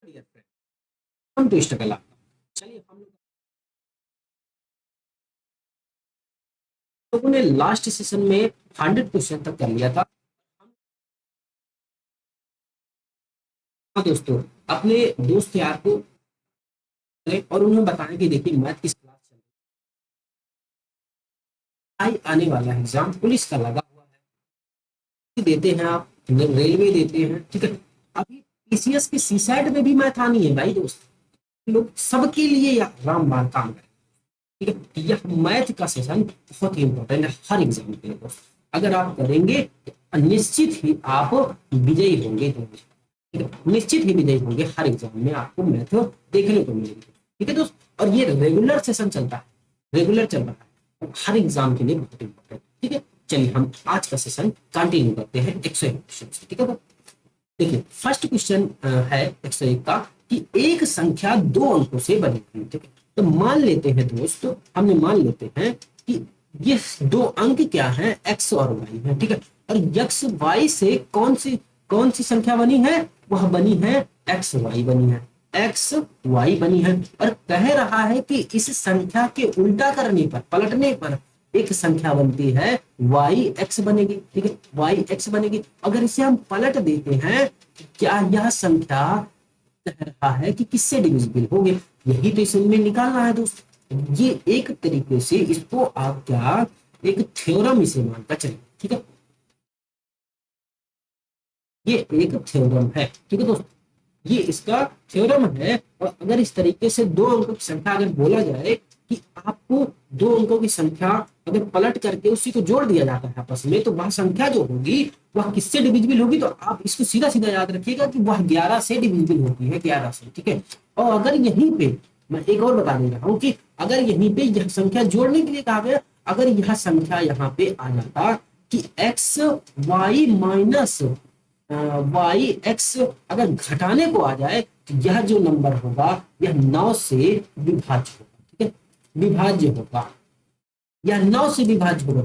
Dear friend, हम twist का लाभ। चलिए हम लोगों ने लास्ट सेशन में 100 क्वेश्चन तक कर लिया था। हाँ दोस्तों, अपने दोस्त यार को करें और उन्हें बताएं कि देखिए मैथ की क्लास चल रही है, आने वाला एग्जाम पुलिस का लगा हुआ है, देते हैं आप, रेलवे देते हैं, ठीक है। अभी पीसीएस की सीसैट में भी मैथ आनी है भाई दोस्त, लोग सबके लिए यह रामबाण काम करें, ठीक है। यह मैथ का सेशन बहुत ही इंपॉर्टेंट है हर एग्जाम के लिए। अगर आप करेंगे तो निश्चित ही आप विजयी होंगे, ठीक है, निश्चित ही विजयी होंगे। हर एग्जाम में आपको मैथ देखने को मिलेगी, ठीक है दोस्त। और ये रेगुलर सेशन चलता है, रेगुलर चल रहा है और हर एग्जाम के लिए बहुत इंपॉर्टेंट, ठीक है। चलिए हम आज का सेशन कंटिन्यू करते हैं 101 क्वेश्चन से, ठीक है। देखिए फर्स्ट क्वेश्चन है 101 का कि एक संख्या दो अंकों से बनी हुई, ठीक है। तो मान लेते हैं दोस्तों, हमने मान लेते हैं कि ये दो अंक क्या है, एक्स और वाई है, ठीक है। और एक्स वाई से कौन सी संख्या बनी है, वह बनी है एक्स वाई बनी है, एक्स वाई बनी है। और कह रहा है कि इस संख्या के उल्टा करने पर, पलटने पर एक संख्या बनती है वाई एक्स बनेगी, ठीक है, वाई एक्स बनेगी। अगर इसे हम पलट देते हैं, क्या यह संख्या कह रहा है कि किससे डिविजिबल होगी, यही तो इसमें निकालना है दोस्त। ये एक तरीके से इसको आप क्या एक थ्योरम इसे मानकर चलिए, ठीक है। ये एक थ्योरम है, ठीक है दोस्त, ये इसका थ्योरम है। और अगर इस तरीके से दो अंकों की संख्या अगर बोला जाए कि आपको दो अंकों की संख्या अगर पलट करके उसी को जोड़ दिया जाता है आपस में, तो वह संख्या जो होगी वह किससे डिविजिबल होगी, तो आप इसको सीधा सीधा याद रखिएगा कि वह 11 से डिविजिबल होती है, 11 से, ठीक है। और अगर यहीं पे मैं एक और बता दे रहा हूं कि अगर यहीं पे यह संख्या जोड़ने के लिए कहा गया, अगर यह संख्या यहाँ पे आ जाता कि X Y minus Y X अगर घटाने को आ जाए, तो यह जो नंबर होगा यह 9 से विभाज्य होगा, ठीक है, विभाज्य होगा, यह 9 से विभाज्य होगा।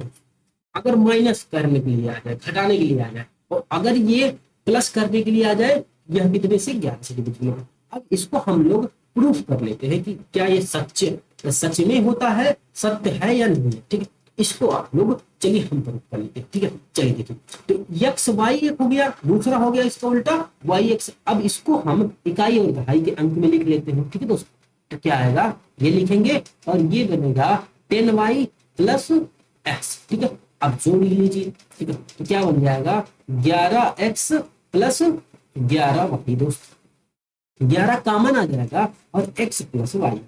अगर माइनस करने के लिए आ जाए, घटाने के लिए आ जाए, और अगर ये प्लस करने के लिए आ जाए, यह कितने से 11 से डिविजिबल होगा। अब इसको हम लोग प्रूफ कर लेते हैं कि क्या ये सच में होता है, सत्य है या नहीं है, ठीक है। इसको आप लोग चलिए हम प्रूफ कर लेते हैं, ठीक है। चलिए देखिए, तो एक्स वाई एक हो गया, दूसरा हो गया इसका उल्टा वाई एक्स। अब इसको हम इकाई और दहाई के अंक में लिख लेते हैं, ठीक है दोस्तों। तो क्या आएगा, ये लिखेंगे और ये बनेगा 10y प्लस एक्स, ठीक है। अब जोड़ लीजिए, ठीक है, तो क्या बन जाएगा 11x प्लस 11y दोस्त, 11 कॉमन आ जाएगा और x प्लस वाई।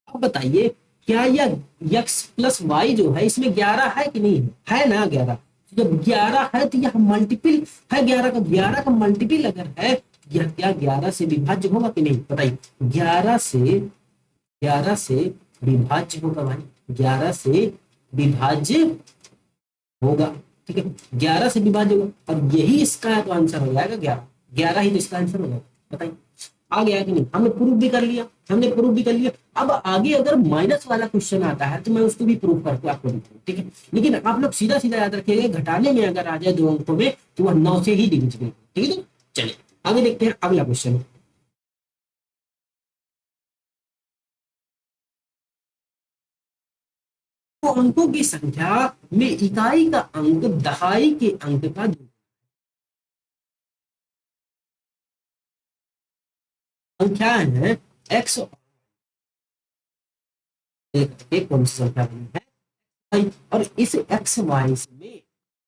अब बताइए क्या यह x प्लस वाई जो है इसमें 11 है कि नहीं है, ना 11। जब 11 है तो यह मल्टीपल है 11 का मल्टीपल अगर है, यह क्या 11 से विभाज्य होगा कि नहीं, बताइए। 11 से विभाज्य होगा भाई, 11 से विभाज्य होगा, ठीक है, 11 से विभाज्य होगा। और यही इसका तो आंसर हो जाएगा 11, 11 ही तो इसका आंसर हो जाएगा। बताइए आ गया कि नहीं, हमने प्रूफ भी कर लिया, हमने प्रूफ भी कर लिया। अब आगे अगर माइनस वाला क्वेश्चन आता है तो मैं उसको भी प्रूफ करके आपको दिखाऊं, ठीक है। लेकिन आप लोग सीधा सीधा याद रखिएगा, घटाने में अगर आ जाए दो अंकों में तो वह 9 से ही डिविजिबल, ठीक है। चलिए आगे देखते हैं अगला क्वेश्चन। तो अंकों की संख्या में इकाई का अंक दहाई के अंक का संख्या है एक्स, कौन सी संख्या बनी है, और इस एक्स वाई में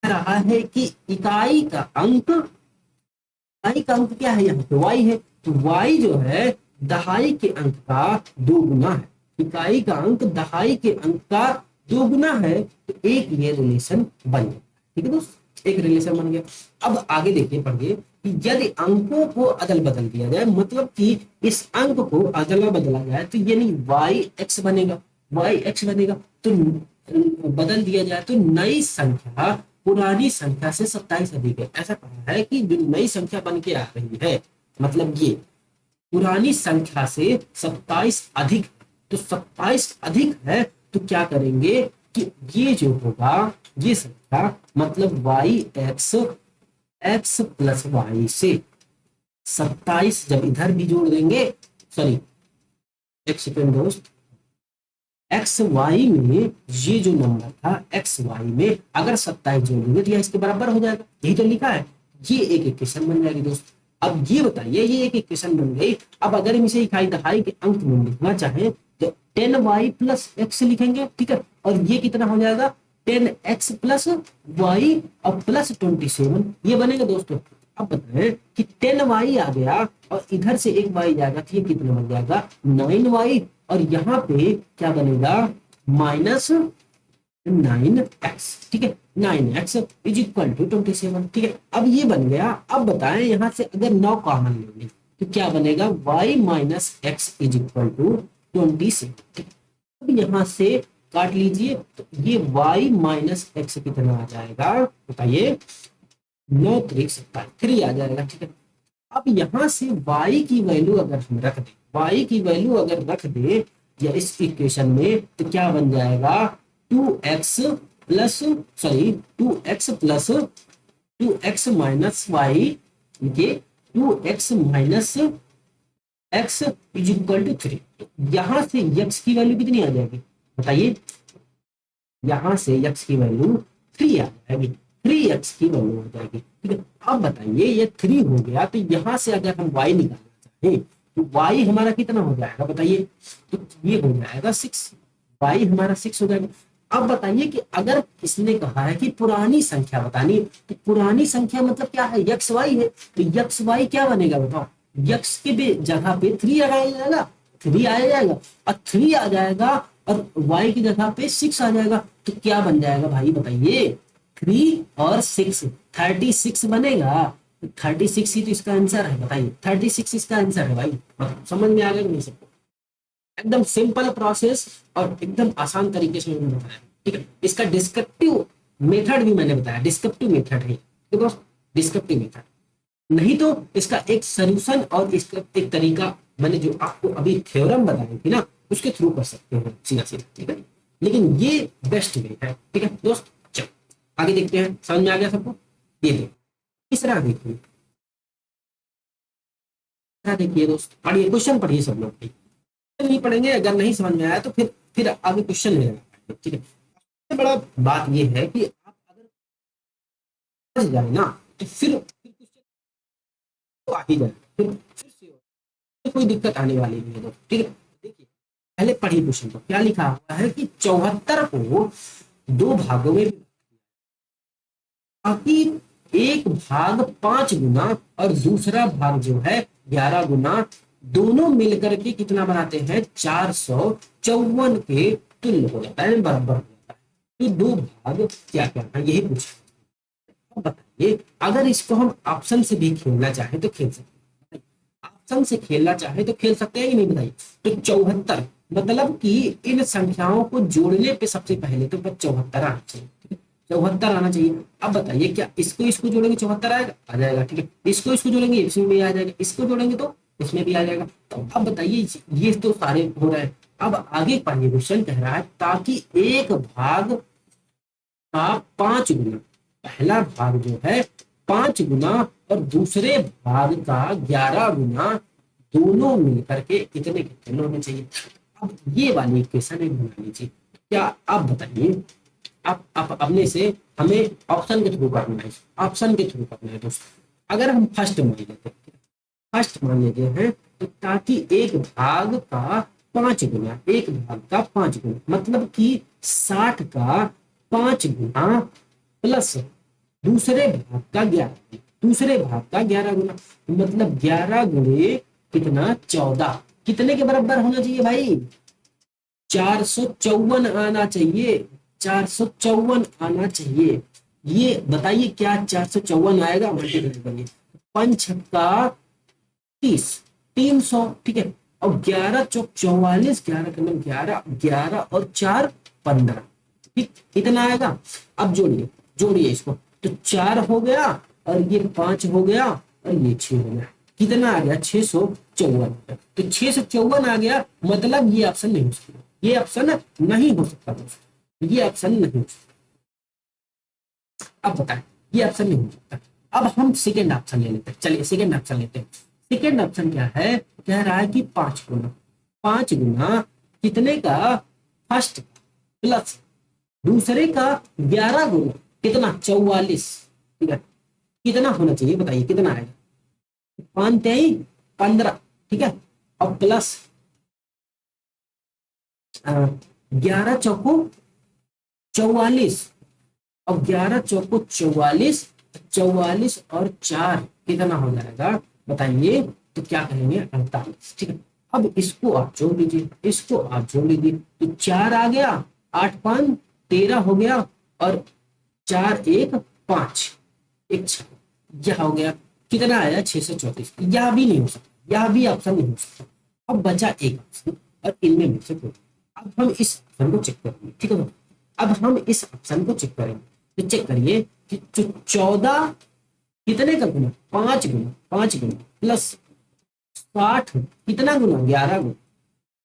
कह रहा है कि इकाई का अंक क्या है, यहाँ पे वाई है। तो वाई जो है दहाई के अंक का 2 गुना है, इकाई का अंक दहाई के अंक का 2 गुना है। तो एक ये रिलेशन बन गया, ठीक है दोस्त, एक रिलेशन बन गया। अब आगे देखिए पढ़िए कि यदि अंकों को अदल बदल दिया जाए, मतलब कि इस अंक को अदला बदला जाए, तो यानी वाई एक्स बनेगा, वाई एक्स बनेगा। तो बदल दिया जाए तो नई संख्या पुरानी संख्या से 27 अधिक है। ऐसा कहा है कि जो नई संख्या बन के आ रही है, मतलब ये पुरानी संख्या से 27 अधिक, तो 27 अधिक है तो क्या करेंगे कि ये जो होगा ये संख्या मतलब Y X, X plus Y से 27 जब इधर भी जोड़ देंगे, सॉरी एक सेकेंड दोस्त, एक्स वाई में ये जो नंबर था एक्स वाई में अगर 27 जोड़ेंगे तो यह इसके बराबर हो जाएगा, यही तो लिखा है। ये एक इक्वेशन बन जाएगी दोस्त। अब ये बताइए, ये एक इक्वेशन बन गई। अब अगर हम इसे इकाई दहाई के अंक में लिखना चाहें तो 10y प्लस एक्स लिखेंगे, ठीक है, और ये कितना हो जाएगा 10x प्लस वाई और प्लस 27, ये बनेगा दोस्तों। अब बताएं कि 10y आ गया और इधर से एक y जाएगा तो ये कितना बन जाएगा 9y, और यहाँ पे क्या बनेगा माइनस 9x, ठीक है, 9x इज इक्वल टू 27, ठीक है। अब ये बन गया। अब बताएं यहाँ से अगर 9 कॉमन लेंगे तो क्या बनेगा y minus X is equal to 27, ठीक है। अब यहाँ से काट लीजिए तो ये y माइनस एक्स कितना आ जाएगा बताइए, 9 3 27 3 आ जाएगा, ठीक है। अब यहाँ से y की वैल्यू अगर हम रख दें, y की वैल्यू अगर रख दे या इस इक्वेशन में तो क्या बन जाएगा 2x plus sorry 2x plus 2x minus Y, ये 2x minus x is equal to 3। तो यहाँ से x की वैल्यू कितनी आ जाएगी बताइए, यहाँ से x की वैल्यू 3 आ जाएगी, 3x की वैल्यू आ जाएगी, ठीक है। अब बताइए ये 3 हो गया तो यहाँ से अगर हम y निकालना चाहें तो y हमारा कितना हो जाएगा बताइए, तो ये हो जाएगा 6, y हमारा 6 हो जाएगा। अब बताइए कि अगर इसने कहा है कि पुरानी संख्या बतानी, तो पुरानी संख्या मतलब क्या है यक्स वाई है, तो यक्स वाई क्या बनेगा बताओ, यक्स के जगह पे 3 आया जाएगा, 3 आया जाएगा और 3 आ जाएगा और y की जगह पे 6 आ जाएगा, तो क्या बन जाएगा भाई बताइए 3 और 6 36 बनेगा। 36 ही तो इसका आंसर है बताइए, 36 इसका आंसर है भाई। मतलब समझ में आ गया नहीं सबको, एकदम सिंपल प्रोसेस और एकदम आसान तरीके से मैंने बताया, ठीक है। इसका डिस्क्रिप्टिव मेथड भी मैंने बताया, डिस्क्रिप्टिव मेथड है देखो, डिस्क्रिप्टिव मेथड नहीं तो इसका एक सॉल्यूशन और इसका एक तरीका मैंने जो आपको अभी थ्योरम बताई थी ना उसके थ्रू कर सकते हैं सीधा सीधा, ठीक है। लेकिन ये बेस्ट वे है, ठीक है दोस्त। चलो आगे देखते हैं, समझ में आ गया सबको। ये देखिए तीसरा देखिए, देखिए दोस्त पढ़िए, क्वेश्चन पढ़िए सब लोग, नहीं पढ़ेंगे अगर नहीं समझ में आया तो फिर आगे क्वेश्चन ले लेना, ठीक है। सबसे बड़ा बात ये है कि आप अगर समझ जाए ना तो फिर क्वेश्चन तो आ ही जाए, फिर से कोई दिक्कत आने वाली नहीं है दोस्त, ठीक है। देखिए पहले पढ़िए क्वेश्चन को, क्या लिखा हुआ है कि 74 को 2 भागों में ताकि एक भाग 5 गुना और दूसरा भाग जो है 11 गुना, दोनों मिलकर के कितना बनाते हैं 454 के तुल्य हो जाता है, बराबर हो जाता है। तो 2 भाग क्या क्या है यही पूछा। अब बताइए अगर इसको हम ऑप्शन से भी खेलना चाहे तो खेल सकते हैं, ऑप्शन से खेलना चाहे तो खेल सकते हैं कि नहीं बताइए। तो 74 मतलब कि इन संख्याओं को जोड़ने पे सबसे पहले तो 74 आना चाहिए, 74 आना चाहिए। अब बताइए क्या इसको जोड़ेंगे 74 आएगा, आ जाएगा, ठीक है। इसको जोड़ेंगे इसमें भी आ जाएगा, इसको जोड़ेंगे तो इसमें भी आ जाएगा। तो अब बताइए ये तो सारे हो रहे हैं। अब आगे पढ़िए, क्वेश्चन कह रहा है ताकि एक भाग का 5 गुना, पहला भाग जो है 5 गुना और दूसरे भाग का 11 गुना, दोनों मिलकर के इतने कितने होने चाहिए। अब ये वाली इक्वेशन एक बना लीजिए। क्या आप बताइए, आप अपने से हमें ऑप्शन के थ्रू करना है, ऑप्शन के थ्रू करना है दोस्त। अगर हम फर्स्ट मान लेते हैं, फर्स्ट मान लेते हैं तो ताकि एक भाग का 5 गुना, एक भाग का 5 गुना मतलब कि 60 का 5 गुना प्लस दूसरे भाग का 11, दूसरे भाग का 11 गुना, मतलब 11 गुणे कितना 14, कितने के बराबर होना चाहिए भाई 454 आना चाहिए, 454 आना चाहिए। ये बताइए क्या 454 आएगा, मल्टीप्लाई करिए, 5 छक्का 30, 300, ठीक है। और 11 चौक 44, 11 का नाम 11, 11 और 4 15, ठीक, इतना आएगा। अब जोड़िए इसको, तो 4 हो गया और ये 5 हो गया और ये 6 हो गया, कितना आ गया 654। तो 654 आ गया, मतलब ये ऑप्शन नहीं हो सकता, ये ऑप्शन नहीं हो सकता दोस्तों, ये ऑप्शन नहीं हो सकता। अब बताएं ये ऑप्शन नहीं हो सकता। अब हम सेकेंड ऑप्शन ले लेते हैं, चलिए सेकेंड ऑप्शन लेते हैं। सेकेंड ऑप्शन क्या है, कह रहा है कि 5 गुना, 5 गुना कितने का, फर्स्ट प्लस दूसरे का 11 गुना कितना, 44। ठीक है, कितना होना चाहिए बताइए, कितना आएगा, 5×3 = 15। ठीक है, और प्लस 11×4 = 44, और 11×4 = 44, 44 और 4 कितना हो जाएगा बताइए, तो क्या करेंगे, 48। ठीक है, अब इसको आप जोड़ लीजिए, इसको आप जोड़ लीजिए, तो 4 आ गया, 8×5 = 13 हो गया, और 4×1 = 5, एक 6, यह हो गया, कितना आया, 634। यह भी नहीं हो सकता, यह भी ऑप्शन नहीं हो सकता। अब बचा एक ऑप्शन, और इनमें में से कोई, अब हम इस ऑप्शन को चेक करेंगे। ठीक है, अब हम इस ऑप्शन को चेक करेंगे, तो चेक करिए कि जो 14 कितने का गुना, 5 गुना, 5 गुना प्लस 60 कितना गुना, 11 गुना।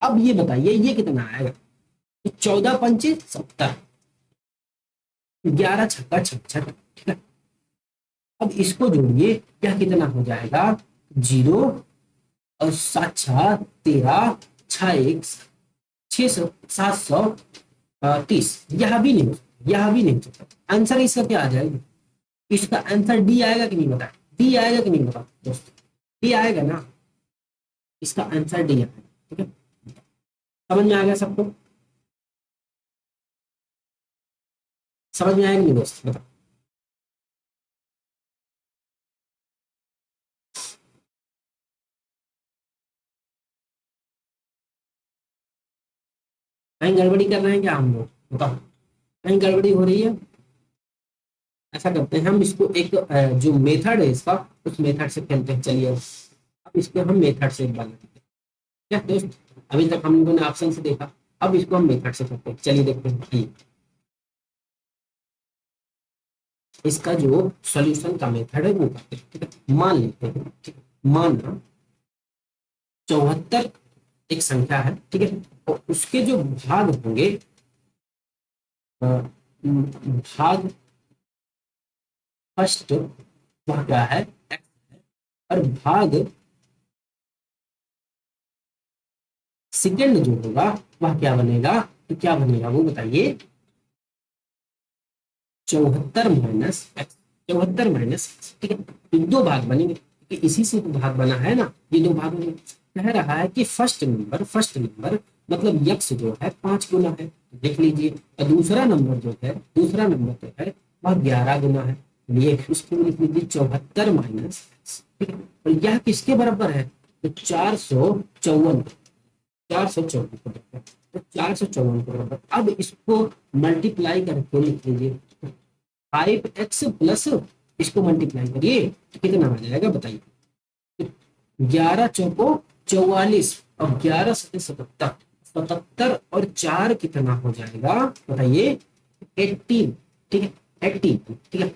अब ये बताइए ये कितना आएगा, तो 14×5 = 70, 11×6 = 66। ठीक है, अब इसको जोड़िए, क्या कितना हो जाएगा, 0 और 7×6 = 13, 6×1 = 600, 730। यह भी नहीं, यह भी नहीं सकता। आंसर इसका क्या आ जाएगा, इसका आंसर डी आएगा कि नहीं बता, डी आएगा कि नहीं बता दोस्तों, डी आएगा ना, इसका आंसर डी आएगा। ठीक है, समझ में आ गया सबको, समझ में आएगा नहीं दोस्त, बताओ। कहीं गड़बड़ी कर रहे हैं क्या हम लोग, बताओ, कहीं गड़बड़ी हो रही है। ऐसा करते हैं, हम इसको एक जो मेथड है इसका, उस मेथड से खेलते हैं। चलिए अब इसको हम मेथड से एक बार लेते हैं। क्या दोस्त, अभी तक हम लोगों ने ऑप्शन से देखा, अब इसको हम मेथड से करते हैं। चलिए देखते हैं कि इसका जो सॉल्यूशन का मेथड है वो करते हैं। ठीक है, मान लेते हैं, ठीक है, माना 74 एक संख्या है। ठीक है, और उसके जो भाग होंगे, भाग फर्स्ट वह क्या है, x है, और भाग सेकंड जो होगा वह क्या बनेगा, तो क्या बनेगा वो बताइए, 74 - x, 74 - x। ठीक है, तो दो भाग बनेंगे, क्योंकि इसी से तो भाग बना है ना, ये दो भाग बनेंगे। कह रहा है कि फर्स्ट नंबर मतलब यक्स जो है 5 गुना है, देख लीजिए, और दूसरा नंबर जो है, दूसरा नंबर जो है वह 11 गुना है, लिए उसको लिख लीजिए 74 - x। ठीक है, और यह किसके बराबर है, तो 454, 454 के बराबर, तो 454 के बराबर। अब इसको मल्टीप्लाई करके लिख लीजिए, 5x प्लस, इसको मल्टीप्लाई करिए तो कितना आ जाएगा बताइए, 11×4 = 44, और 11×7 = 77, 77 और 4 कितना हो जाएगा बताइए, 18। ठीक है, 18। ठीक है,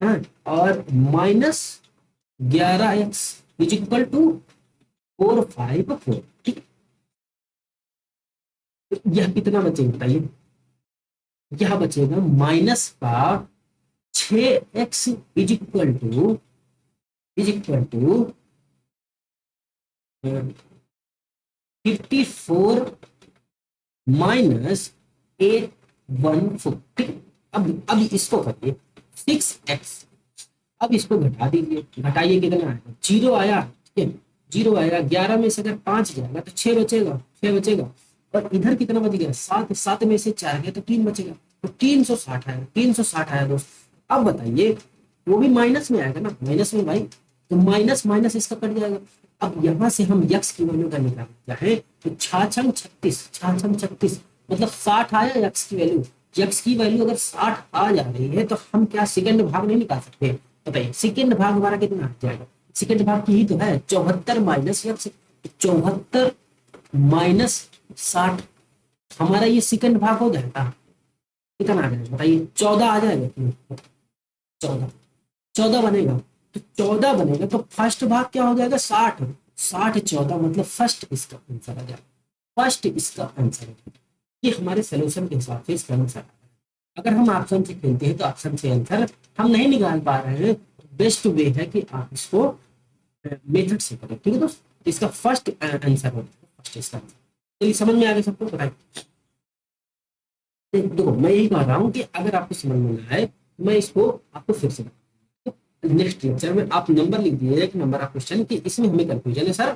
हाँ, और -11x = 454। ठीक है, तो यह कितना बचेगा बताइए, यह बचेगा माइनस का 6x = 54 - 814। ठीक है, अब इसको करिए 6x, अब इसको घटा दीजिए, घटाइए कितना आएगा, 0 आया। ठीक है, 0 आएगा, 11 में से अगर 5 जाएगा तो 6 बचेगा, 6 बचेगा, और इधर कितना बच गया, 7, 7 में से 4 गया तो 3 बचेगा, तो 360 आया, 360 आया दोस्त। अब बताइए, वो भी माइनस में आएगा ना, माइनस में भाई, तो माइनस माइनस इसका कट जाएगा। अब यहां से हम यक्स की वैल्यू का निकालना चाहे तो 6×36 मतलब 60 आया यक्स की वैल्यू। यक्स की वैल्यू अगर 60 आ जा रही है तो हम क्या सेकंड भाग नहीं निकाल सकते, बताइए सेकंड भाग हमारा कितना आ जाएगा, सेकंड भाग की ही तो है 74 - यक्स, 74 - 60, हमारा ये सेकंड भाग हो जाएगा, कितना आ जाएगा बताइए, 14 आ जाएगा, 14, 14 बनेगा, तो 14 बनेगा, तो फर्स्ट भाग क्या हो जाएगा, 60, 60×14 मतलब फर्स्ट इसका आंसर आ जाएगा, फर्स्ट इसका आंसर है। ये हमारे सोल्यूशन के हिसाब से इसका आंसर है। अगर हम ऑप्शन से खेलते हैं तो ऑप्शन से आंसर हम नहीं निकाल पा रहे हैं, बेस्ट वे है कि आप इसको मेथड से करें, ठीक है दोस्त। इसका फर्स्ट आंसर होता है, फर्स्ट इसका आंसर। चलिए समझ में आ गया सबको, बताइए। देखो मैं यही कह रहा हूँ कि अगर आपको समझ में ना आए तो मैं इसको आपको फिर से नेक्स्ट लेक्चर में आप नंबर लिख दीजिए कि नंबर ऑफ क्वेश्चन कि इसमें हमें कंफ्यूजन है सर,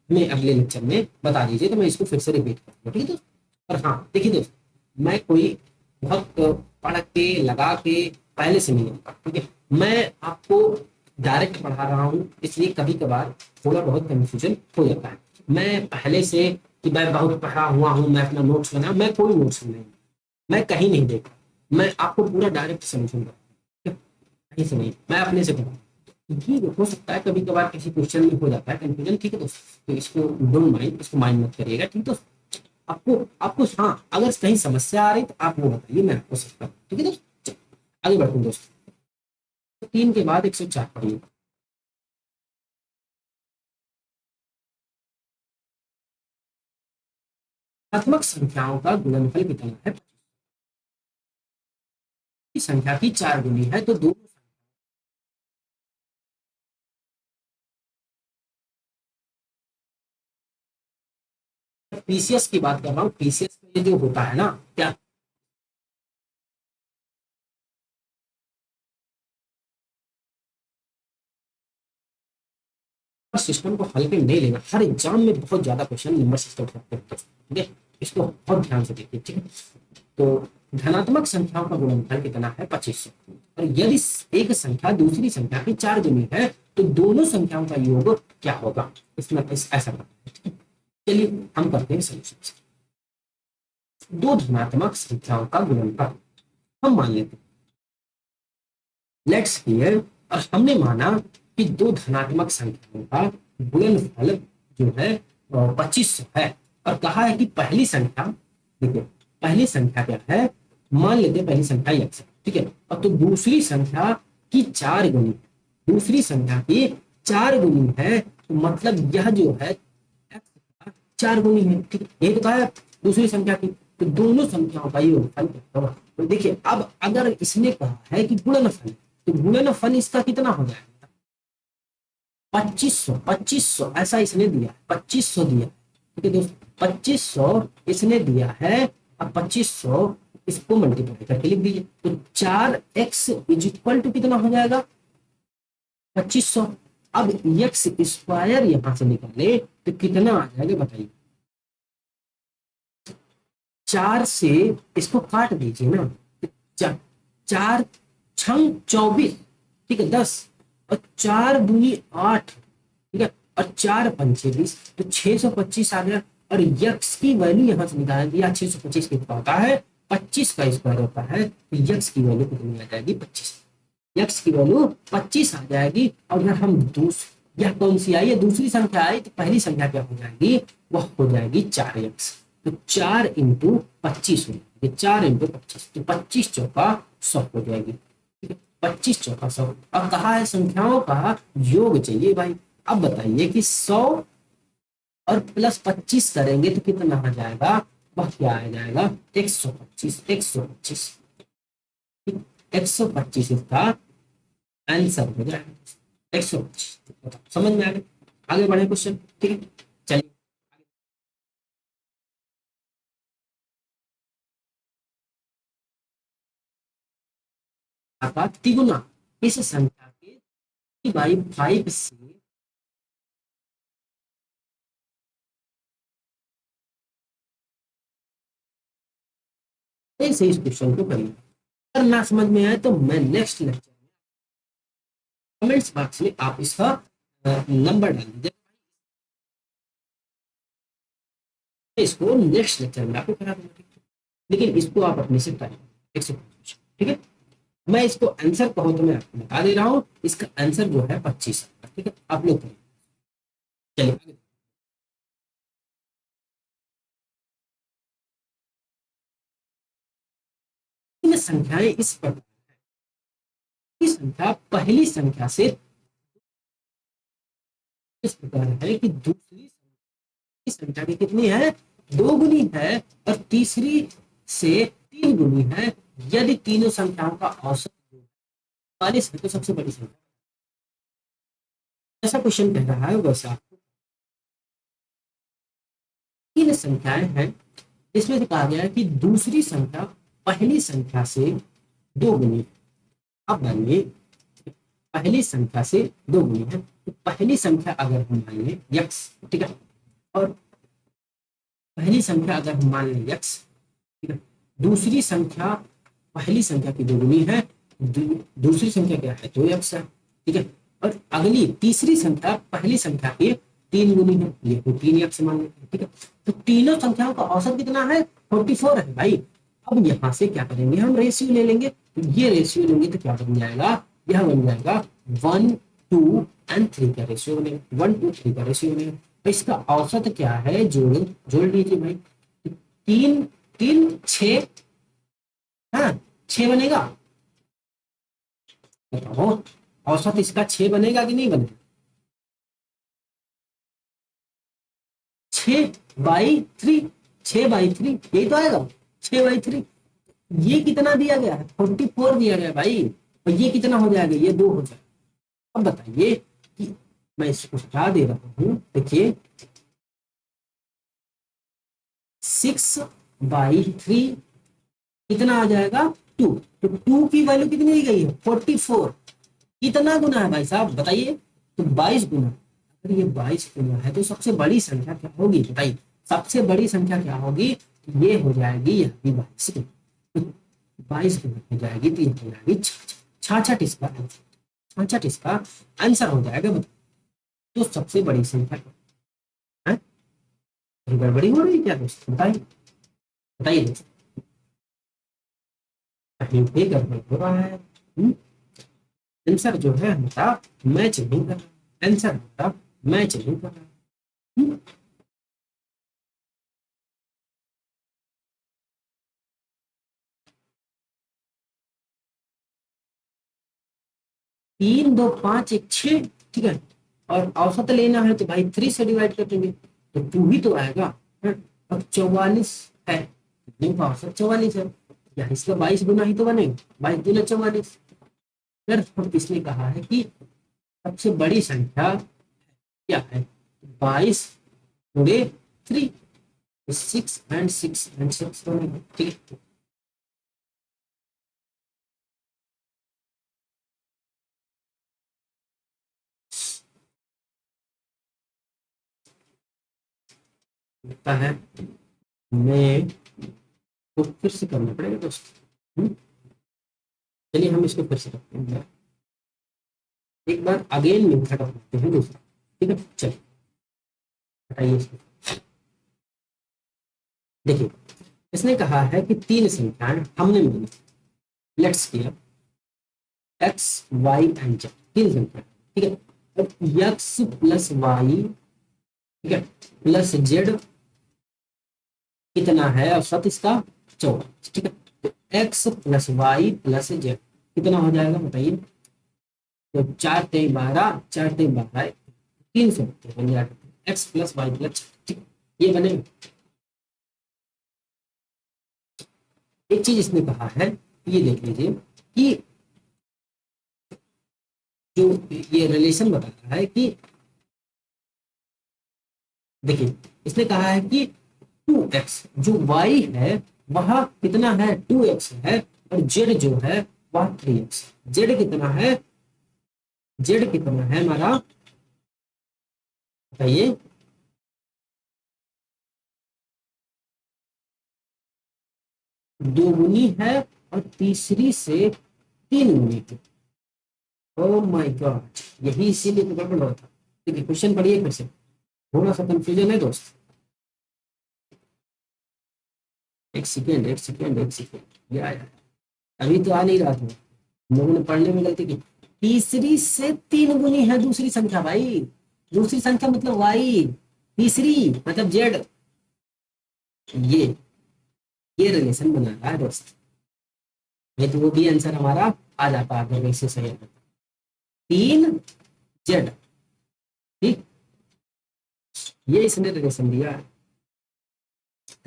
हमें अगले लेक्चर में बता दीजिए, तो मैं इसको फिर से रिपीट करूँगा, ठीक है दोस्त। और हाँ देखिए दोस्त, मैं कोई बहुत पढ़ के लगा के पहले से नहीं होगा, ठीक है। मैं आपको डायरेक्ट पढ़ा रहा हूँ, इसलिए कभी कभार थोड़ा बहुत कंफ्यूजन हो जाता है। मैं पहले से कि मैं बहुत पढ़ा हुआ हूँ, मैं अपना नोट्स बना, मैं कोई नोट्स नहीं, मैं कहीं नहीं देखा, मैं आपको पूरा डायरेक्ट समझूंगा, कहीं से नहीं, मैं अपने से पढ़ा। ठीक है, हो सकता है कभी कभार किसी क्वेश्चन में हो जाता है कंफ्यूजन, ठीक है दोस्त, तो इसको डोंट माइंड, इसको माइंड मत करिएगा, ठीक है दोस्त। आपको आपको हाँ अगर कहीं समस्या आ रही तो आप वो बताइए, मैं आपको सकता हूँ, ठीक है दोस्त। चलिए, आगे बढ़ते हैं दोस्त। तो 3 के बाद 104 पढ़िए। धनात्मक संख्याओं का गुणनफल कितना है? की संख्या की 4 गुनी है तो दो। पीसीएस की बात कर रहा हूँ, पीसीएस में ये जो होता है ना क्या, सिस्टम को हल्के में नहीं लेना, हर एग्जाम में बहुत ज्यादा क्वेश्चन नंबर सिस्टम करते हैं, ठीक है। इसको बहुत ध्यान से देखिए, ठीक है। तो धनात्मक संख्याओं का गुणनफल कितना है? 2500। और यदि एक संख्या दूसरी संख्या की 4 गुनी है तो दोनों संख्याओं का योग क्या होगा? इसमें ऐसा करते हैं, ठीक है? चलिए हम करते हैं सोल्यूशन। दो धनात्मक संख्याओं का गुणनफल हम मान लेते हैं, लेट्स हियर, और हमने माना कि दो धनात्मक संख्याओं का गुणनफल जो है 2500 है, और कहा है कि पहली संख्या, देखिए पहली संख्या क्या है, मान लेते हैं पहली संख्या x है, ठीक है। और तो दूसरी संख्या की 4 गुनी, दूसरी संख्या की 4 गुनी है, तो मतलब यह जो है x का 4 गुनी है, ठीक है। एक है दूसरी संख्या की, तो दोनों संख्याओं का योगफल क्या होगा? तो देखिए अब अगर इसने कहा है कि गुणनफल, तो गुणनफल इसका कितना हो जाएगा? 2500, 2500 ऐसा इसने दिया, 2500 दिया, ठीक है दोस्त, 2500 इसने दिया है। अब 2500 इसको मल्टीप्लाई करके लिख दीजिए, तो 4x इज इक्वल टू कितना हो जाएगा? 2500। अब एक्स स्क्वायर यहां से निकाले तो कितना आ जाएगा बताइए? 4 से इसको काट दीजिए ना, तो 4 छंग 24, ठीक है 10, और 4 दूनी 8, ठीक है, और 4 पंचे 20, तो 625 आ गया। और यक्स की वैल्यू यहां से निकाल दिया, 625 कितना होता है? 25 का स्क्वायर होता है, तो यक्स की वैल्यू कितनी आ जाएगी? 25। यक्स की वैल्यू 25 आ जाएगी। और अगर हम यह कौन सी आई है? दूसरी संख्या आई, तो पहली संख्या क्या हो जाएगी? वह हो जाएगी 4x, तो 4 इंटू 25 हो जाएगी, 4 इंटू 25, तो 25 चौका 100 हो जाएगी, ठीक है। 25 चौका 100। अब कहा है संख्याओं का योग चाहिए भाई। अब बताइए कि 100 और प्लस 25 करेंगे तो कितना आ जाएगा? वह क्या आ जाएगा? 125, 125, 125 इसका आंसर हो जाएगा, 125। समझ में आ गया? आगे बढ़े क्वेश्चन, ठीक है। चलिए का तिगुना इस संख्या के बाई 5 से ऐसे इस क्वेश्चन को करिए। अगर ना समझ में आए तो मैं नेक्स्ट लेक्चर में कमेंट्स बॉक्स में आप इसका नंबर डाल दीजिए, इसको नेक्स्ट लेक्चर में आपको करा दूंगा, ठीक है। लेकिन इसको आप अपने से ट्राई करें, 125, ठीक है। मैं इसको आंसर कहूँ तो मैं आपको बता दे रहा हूँ, इसका आंसर जो है 25, ठीक है। आप लोग करिए, चलिए। इन संख्याएं इस प्रकार की संख्या पहली संख्या से इस प्रकार है कि दूसरी संख्या की कितनी है? 2 गुनी है, और तीसरी से 3 गुनी है। यदि तीनों संख्याओं का औसत 40 है तो सबसे बड़ी संख्या जैसा क्वेश्चन कह रहा है वैसा तीन संख्याएं हैं इसमें से कहा गया है कि दूसरी संख्या पहली संख्या से दो गुनी है। अब मानिए पहली संख्या से दो गुनी है, तो पहली संख्या अगर हम मान लें यक्स, ठीक है, और पहली संख्या अगर हम मान लें यक्स, ठीक है, दूसरी संख्या पहली संख्या की दो गुनी है, दूसरी संख्या क्या है, दो यक्स है, ठीक है, और अगली तीसरी संख्या पहली संख्या की तीन गुनी है, ये तो तीन यक्स मान लेते हैं, ठीक है। तो तीनों संख्याओं का औसत कितना है, 44 है भाई। अब यहाँ से क्या करेंगे, हम रेशियो ले लेंगे, तो ये रेशियो लेंगे तो क्या बन जाएगा, यह बन जाएगा 1 2 एंड 3 का रेशियो बनेगा, 1 2 3 का रेशियो बनेगा। तो इसका औसत क्या है, जोड़ लीजिए भाई, तीन तीन छः, हाँ 6 बनेगा, बताओ औसत इसका 6 बनेगा कि नहीं बनेगा, 6/3, 6/3 यही तो आएगा, 6/3। ये कितना दिया गया है, 44 दिया गया भाई, और ये कितना हो जाएगा, ये 2 हो जाएगा। अब बताइए कि मैं इसको हटा दे रहा हूं, देखिए 6/3 कितना आ जाएगा, 2, तो 2 की वैल्यू कितनी दी गई है, 44। कितना गुना है भाई साहब बताइए, तो 22 गुना। अगर ये 22 गुना है तो सबसे बड़ी संख्या क्या होगी बताइए, सबसे बड़ी संख्या क्या होगी, ये हो जाएगी यह भी 22 गुना, 22 गुना हो जाएगी, तो ये हो जाएगी 66, इसका आंसर हो जाएगा। तो सबसे बड़ी संख्या है, गड़बड़ी हो रही है क्या दोस्त, बताइए बताइए दोस्त, कहीं पे गड़बड़ हो रहा है। आंसर जो है हमारा मैच नहीं कर रहा, आंसर हमारा मैच नहीं कर रहा। 3 2 5 1 6, ठीक है, और औसत लेना है तो भाई 3 से डिवाइड कर देंगे तो 2 ही तो आएगा, है? अब 44 है, इनका औसत 44 है, या इसका 22 गुना ही तो बनेगा, 22 गुना 44। फिर इसने कहा है कि सबसे बड़ी संख्या क्या है, 22 गुणे 3, 6 एंड 6 एंड 6 बनेगा, ठीक है। लगता है मैं तो फिर से करना पड़ेगा दोस्त। चलिए हम इसको फिर से करते हैं, एक बार अगेन में सेटअप करते हैं दूसरा, ठीक है। चलिए हटाइए इसको, देखिए इसने कहा है कि तीन संख्याएं हमने मिली, लेट्स किया एक्स वाई एंड जेड, तीन संख्या, ठीक है। अब एक्स प्लस वाई, ठीक है, प्लस जेड कितना है, औसत इसका 44, ठीक है। तो X plus Y plus Z कितना हो जाएगा बताइए, तो 4 3 12, 4 3 12 370 बन जाएगा, एक्स प्लस वाई प्लस, ठीक, ये बनेगा। एक चीज इसने कहा है, ये देख लीजिए कि जो ये रिलेशन बताता है कि देखिए इसने कहा है कि 2x जो y है वह कितना है, 2x है, और z जो है वह 3x, z कितना है, z कितना है हमारा बताइए, दो गुनी है और तीसरी से तीन गुनी है। ओ माय गॉड, यही इसीलिए तो गड़बड़ रहा था। देखिए क्वेश्चन पढ़िए फिर से, थोड़ा सा कंफ्यूजन है दोस्त, एक सेकेंड एक सेकेंड एक सेकेंड, ये आया अभी तो आ नहीं रहा था, हम लोगों ने पढ़ने में गलती की। तीसरी से तीन गुनी है दूसरी संख्या भाई, दूसरी संख्या मतलब वाई, तीसरी मतलब जेड, ये ये रिलेशन बना रहा है दोस्त, नहीं तो वो भी आंसर हमारा आ जाता अगर वैसे सही है। 3z, ठीक, ये इसने रिलेशन दिया है।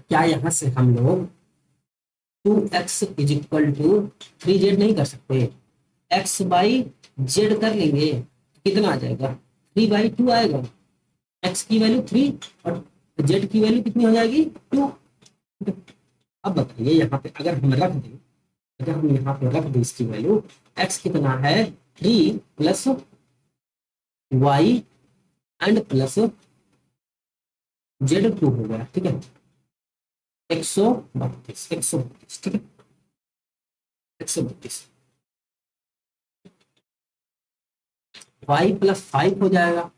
क्या यहां से हम लोग 2x is equal to 3z नहीं कर सकते, x बाई जेड कर लेंगे, कितना आ जाएगा 3/2 आएगा। एक्स की वैल्यू 3 और जेड की वैल्यू कितनी हो जाएगी 2। अब बताइए यहाँ पे अगर हम रख दें, अगर हम यहाँ पे रख दें इसकी वैल्यू, एक्स कितना है 3 plus Y and plus Z 2 हो गया, ठीक है 132, 132, ठीक है 132। वाई प्लस 5 हो जाएगा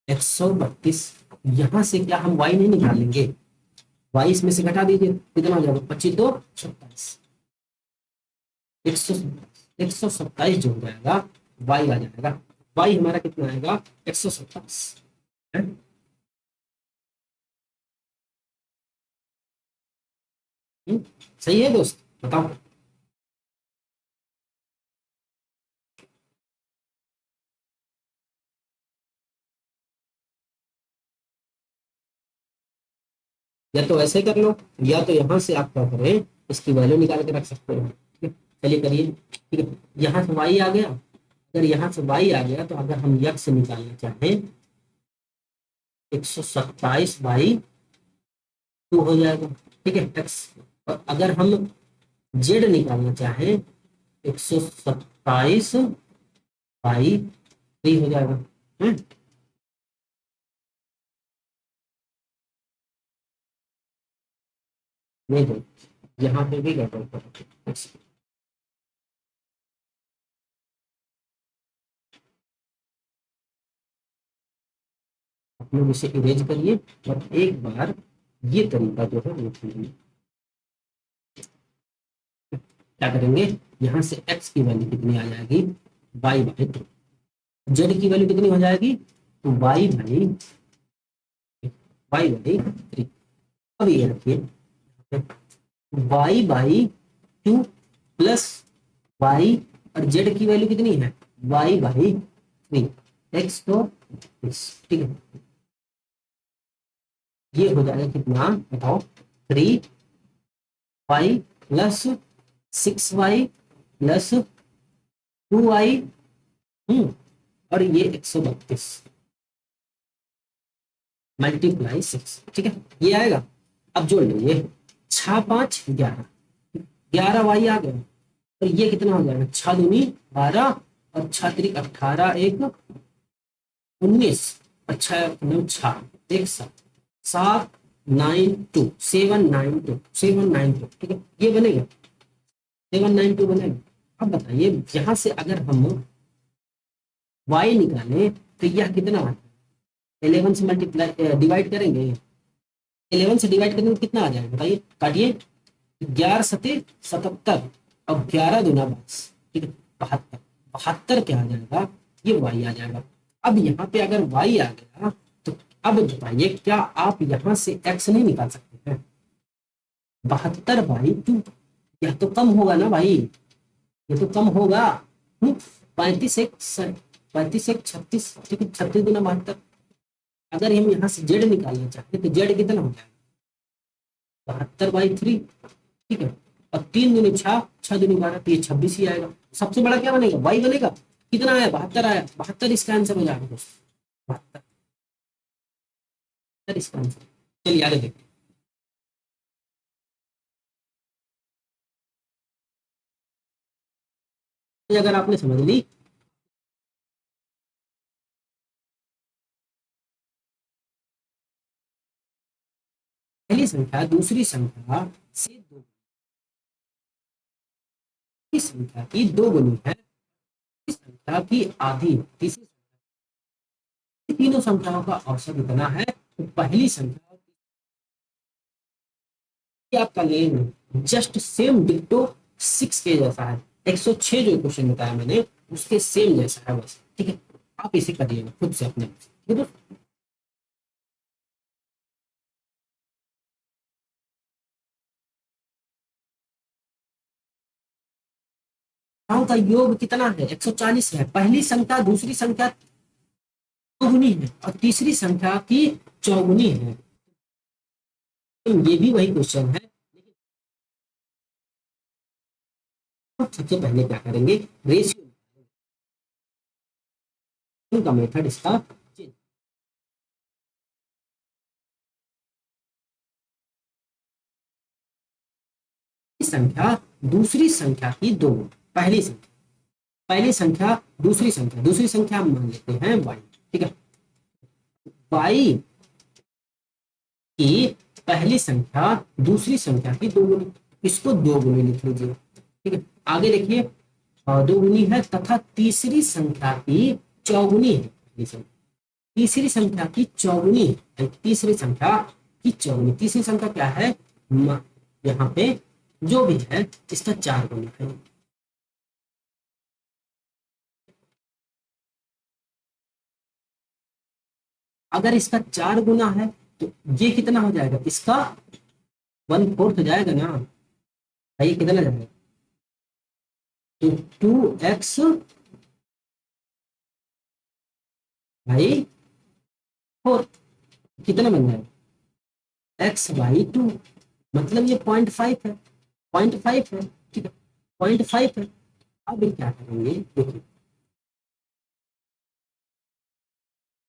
132। यहां से क्या हम वाई नहीं निकालेंगे, वाई इसमें से घटा दीजिए, कितना हो जाएगा 25 2 27, 127 जो हो जाएगा वाई आ जाएगा। वाई हमारा कितना आएगा 127 है। सही है दोस्त, बताओ। या तो ऐसे कर लो, या तो यहां से आप क्या करें, इसकी वैल्यू निकाल के रख सकते हो, ठीक है चलिए करिए, ठीक है यहाँ से वाई आ गया। अगर यहाँ से वाई आ गया तो अगर हम यक्स से निकालना चाहें 127/2 हो जाएगा, ठीक है एक्स। और अगर हम जेड निकालना चाहें 127/3 हो जाएगा। हम्म, नहीं तो यहाँ पे भी गड़बड़ करो, आप लोग इसे इरेज करिए और एक बार ये तरीका जो है वो कीजिए। क्या करेंगे, यहाँ से x की वैल्यू कितनी आ जाएगी y/3, जेड की वैल्यू कितनी हो जाएगी तो y/3। अब ये रखिए y/2 प्लस y, और जेड की वैल्यू कितनी है y/3, एक्स तो इस, ठीक है ये हो जाएगा कितना बताओ 3y plus 6y plus 2y, और ये 132 मल्टीप्लाई 6, ठीक है ये आएगा। अब जोड़ लीजिए 6 5 11, 11y आ गया, और ये कितना हो जाएगा 6 दूनी 12 और 6 त्रिक 18 1 19 और 6 9 6 1 7 7 9 2 792 792, ठीक है ये बनेगा 792 बनेगा। अब बताइए यहां से अगर हम y निकालें तो यह कितना आता है, 11 से मल्टीप्लाई डिवाइड करेंगे, 11 से डिवाइड करेंगे तो कितना आ जाएगा बताइए, काटिए 11 सते 77 और 11 दूना 22, ठीक है 72, 72 क्या आ जाएगा ये y आ जाएगा। अब यहाँ पे अगर y आ गया तो अब बताइए क्या आप यहाँ से x नहीं निकाल सकते हैं, 72/2, यह तो कम होगा ना भाई, ये तो कम होगा। 35 एक 36, ठीक है 36 गुना 72। अगर हम यहाँ से जेड निकालना चाहते तो जेड कितना हो जाएगा 72/3, ठीक है और 3 दूनी 6, 6 दूनी 12 तो ये 26 ही आएगा। सबसे बड़ा क्या बनेगा वाई बनेगा, कितना आया 72 आया, 72 इसका आंसर हो जाएगा दोस्तों, 72 इसका आंसर। चलिए आगे देखते हैं, अगर आपने समझ ली पहली संख्या दूसरी संख्या से दो, तीसरी संख्या की दो गुनी है, तीसरी संख्या की आधी, तीसरी तीनों संख्याओं का औसत इतना है तो पहली संख्या आपका लेंगे जस्ट सेम डिक्टो 6 के जैसा है, 106 जो क्वेश्चन बताया मैंने उसके सेम जैसा है बस, ठीक है आप इसे करिएगा खुद से अपने आप से, ठीक है संख्याओं का योग कितना है 140 है, पहली संख्या दूसरी संख्या दोगुनी है और तीसरी संख्या की चौगुनी है, तो ये भी वही क्वेश्चन है लेकिन सबसे पहले क्या करेंगे रेशियो का मेथड इसका संख्या दूसरी संख्या की दो गुनी। पहली संख्या दूसरी संख्या हम मान लेते हैं y, ठीक है। y की पहली संख्या दूसरी संख्या की दो गुनी, इसको दो गुनी लिख लीजिए, ठीक है। आगे देखिए, दो गुनी है तथा तीसरी संख्या की चौगुनी है। तीसरी संख्या की चौगुनी है, तीसरी संख्या की चौगुनी। तीसरी संख्या क्या है, यहाँ पे जो भी है इसका चार गुना है। अगर इसका चार गुना है तो ये कितना हो जाएगा, इसका 1/4 हो जाएगा ना भाई, कितना जाएगा, तो 2x भाई 4, कितना बन जाएगा, x/2, मतलब ये 0.5 है, 0.5 है, ठीक है, 0.5 है। अब क्या करेंगे, देखिए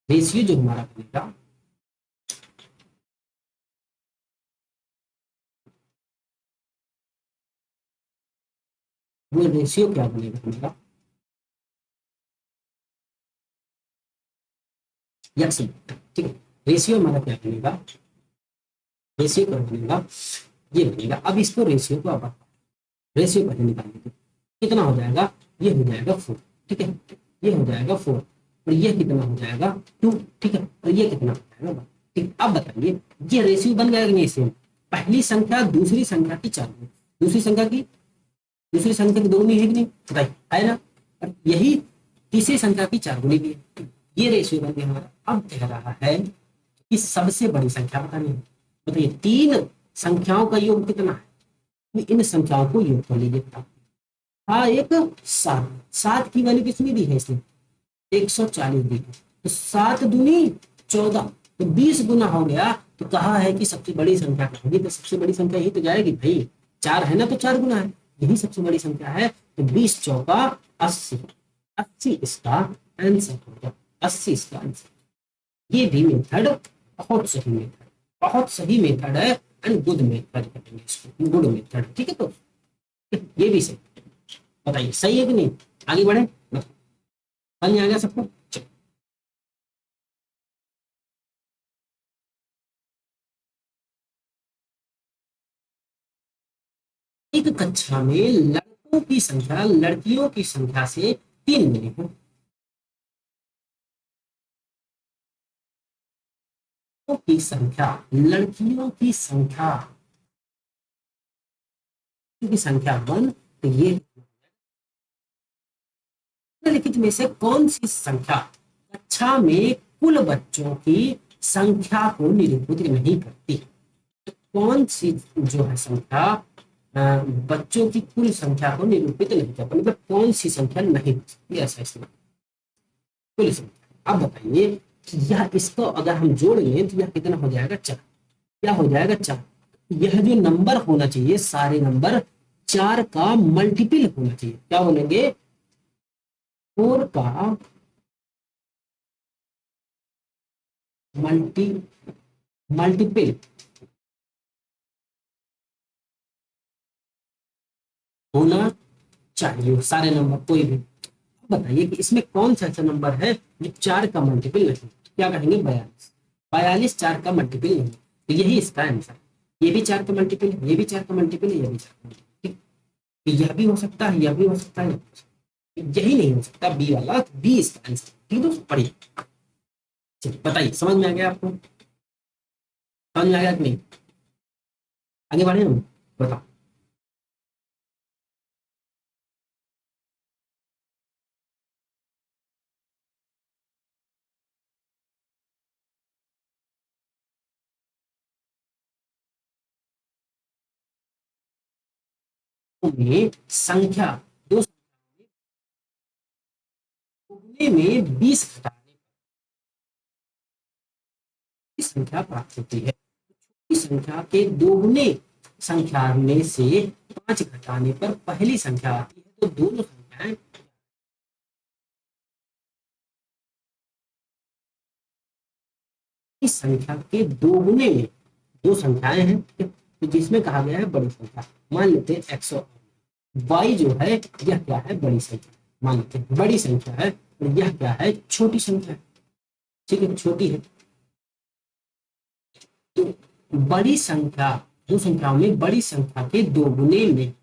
रेशियो जो हमारा बनेगा, वो रेशियो क्या बनेगा हमारा, यक्स, ठीक है। रेशियो हमारा क्या बनेगा, रेशियो क्या बनेगा, ये बनेगा। अब इसको रेशियो को अब रेशियो पहले निकाल देते, कितना हो जाएगा, ये हो जाएगा 4, ठीक है, ये हो जाएगा 4, और ये कितना हो जाएगा 2, ठीक है, और ये कितना हो जाएगा 1, ठीक। अब बताइए ये रेशियो बन गया कि नहीं सेम, पहली संख्या दूसरी संख्या की चार गुनी, दूसरी संख्या की दो गुनी है कि नहीं, बताइए, है ना, और यही तीसरी संख्या की चार गुनी भी है, ये रेशियो बन गया हमारा। अब कह रहा है कि सबसे बड़ी संख्या बतानी है, बताइए तीन संख्याओं का योग कितना है, इन संख्याओं को योग कर लीजिए। हाँ, एक 7, 7 की वैल्यू कितनी दी है इसने, 140 दी है, तो 7 दूनी 14, तो 20 गुना हो गया। तो कहा है कि सबसे बड़ी संख्या कहेंगे, तो सबसे बड़ी संख्या यही तो जाएगी भाई, 4 है ना, तो 4 गुना है, यही सबसे बड़ी संख्या है। तो 20 चौका 80, 80 इसका आंसर होगा, 80 इसका आंसर। ये भी मेथड बहुत सही मेथड है, एंड गुड मेथड कहेंगे इसको, गुड मेथड, ठीक है। तो ये भी सही, बताइए सही है कि नहीं, आगे बढ़े, समझ में आ गया सबको। एक कक्षा में लड़कों की संख्या लड़कियों की संख्या से 3 गुनी है, की संख्या लड़कियों की संख्या 1, तो ये निम्नलिखित में से कौन सी संख्या कक्षा में कुल बच्चों की संख्या को निरूपित नहीं करती, तो कौन सी जो है संख्या बच्चों की कुल संख्या को निरूपित नहीं करती, मतलब कौन सी संख्या नहीं हो सकती, ऐसा इसमें कुल संख्या। अब बताइए कि यह, इसको अगर हम जोड़ लें तो यह कितना हो जाएगा, 4, क्या हो जाएगा 4। यह जो नंबर होना चाहिए, सारे नंबर 4 का मल्टीपल होना चाहिए, क्या बोलेंगे, 4 का मल्टीपल होना चाहिए, सारे नंबर कोई भी। बताइए कि इसमें कौन सा ऐसा नंबर है जो 4 का मल्टीपल नहीं, क्या कहेंगे, 42, 42 4 का मल्टीपल नहीं, तो यही इसका आंसर। ये भी 4 का मल्टीपल है, ये भी 4 का मल्टीपल है, ये भी 4 का मल्टीपल, यह भी हो सकता है, यह भी हो सकता है, यही नहीं हो सकता, बी वाला, बी इसका आंसर, ठीक है। तो पढ़िए, चलिए बताइए, समझ में आ गया आपको, समझ में आ गया कि नहीं, आगे बढ़े हम, बताओ। में संख्या दो में 20 घटाने की संख्या प्राप्त होती है, इस संख्या के दोगुने संख्या में से 5 घटाने पर पहली संख्या आती है, तो दोनों संख्याएं, इस संख्या के दोगुने में, दो संख्याएं हैं, तो जिसमें कहा गया है बड़ी संख्या। मान लेते हैं 100, y जो है यह क्या है, बड़ी संख्या। मान लेते हैं बड़ी संख्या है और यह क्या है, छोटी संख्या है। ठीक है, छोटी है। तो बड़ी संख्या, दो संख्याओं में बड़ी संख्या के दोगुने में,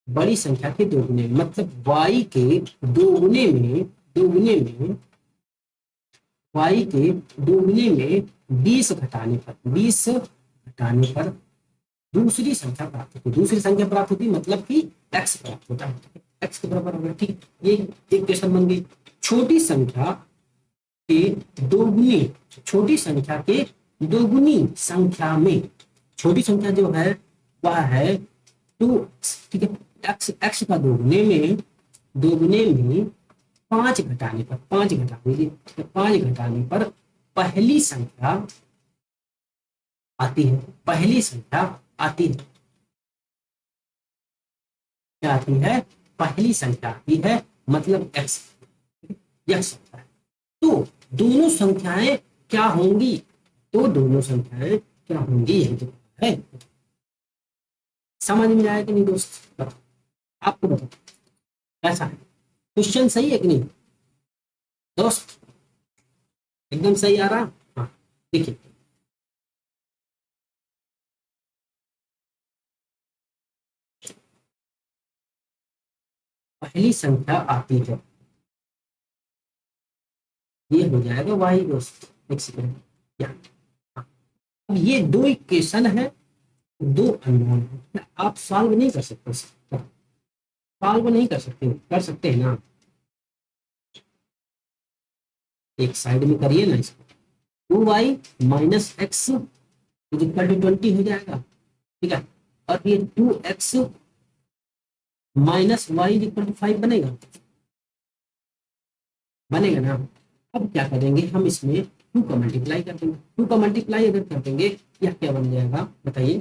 बड़ी संख्या के दोगुने में मतलब y के दोगुने में, दोगुने में y के दोगुने में 20 घटाने पर, 20 घटाने पर दूसरी संख्या प्राप्त होती है। दूसरी संख्या प्राप्त होती है मतलब कि x प्राप्त होता है, x के बराबर होगा। ठीक, ये एक क्वेश्चन बन गई। छोटी संख्या के दोगुनी, छोटी संख्या के दोगुनी संख्या में, छोटी संख्या जो है वह है 2, ठीक है। x का दोगुने में, दोगुने में 5 घटाने पर, 5 घटा दीजिए, तो 5 घटाने पर पहली संख्या आती है, पहली संख्या आती है। क्या आती है, पहली संख्या आती है, मतलब x, यह संख्या है। तो दोनों संख्याएं क्या होंगी, तो दोनों संख्याएं क्या होंगी, यही तो है। समझ में आया कि नहीं दोस्त, बताओ, आपको बताओ कैसा है, क्वेश्चन सही है कि नहीं दोस्त, एकदम सही आ रहा। हाँ, देखिए पहली संख्या आती है, ये हो जाएगा वाई दोस्त। एक सेकंड, या हाँ। अब ये दो इक्वेशन है, दो अननोन है, आप सॉल्व नहीं कर सकते, सॉल्व नहीं कर सकते, कर सकते हैं ना, एक साइड में करिए ना इसको। 2y minus X is equal to 20 हो जाएगा, ठीक है। और ये 2x minus Y is equal to 5 बनेगा, बनेगा ना। अब क्या करेंगे हम, इसमें 2 का मल्टीप्लाई कर देंगे, 2 का मल्टीप्लाई अगर कर देंगे यह क्या बन जाएगा बताइए,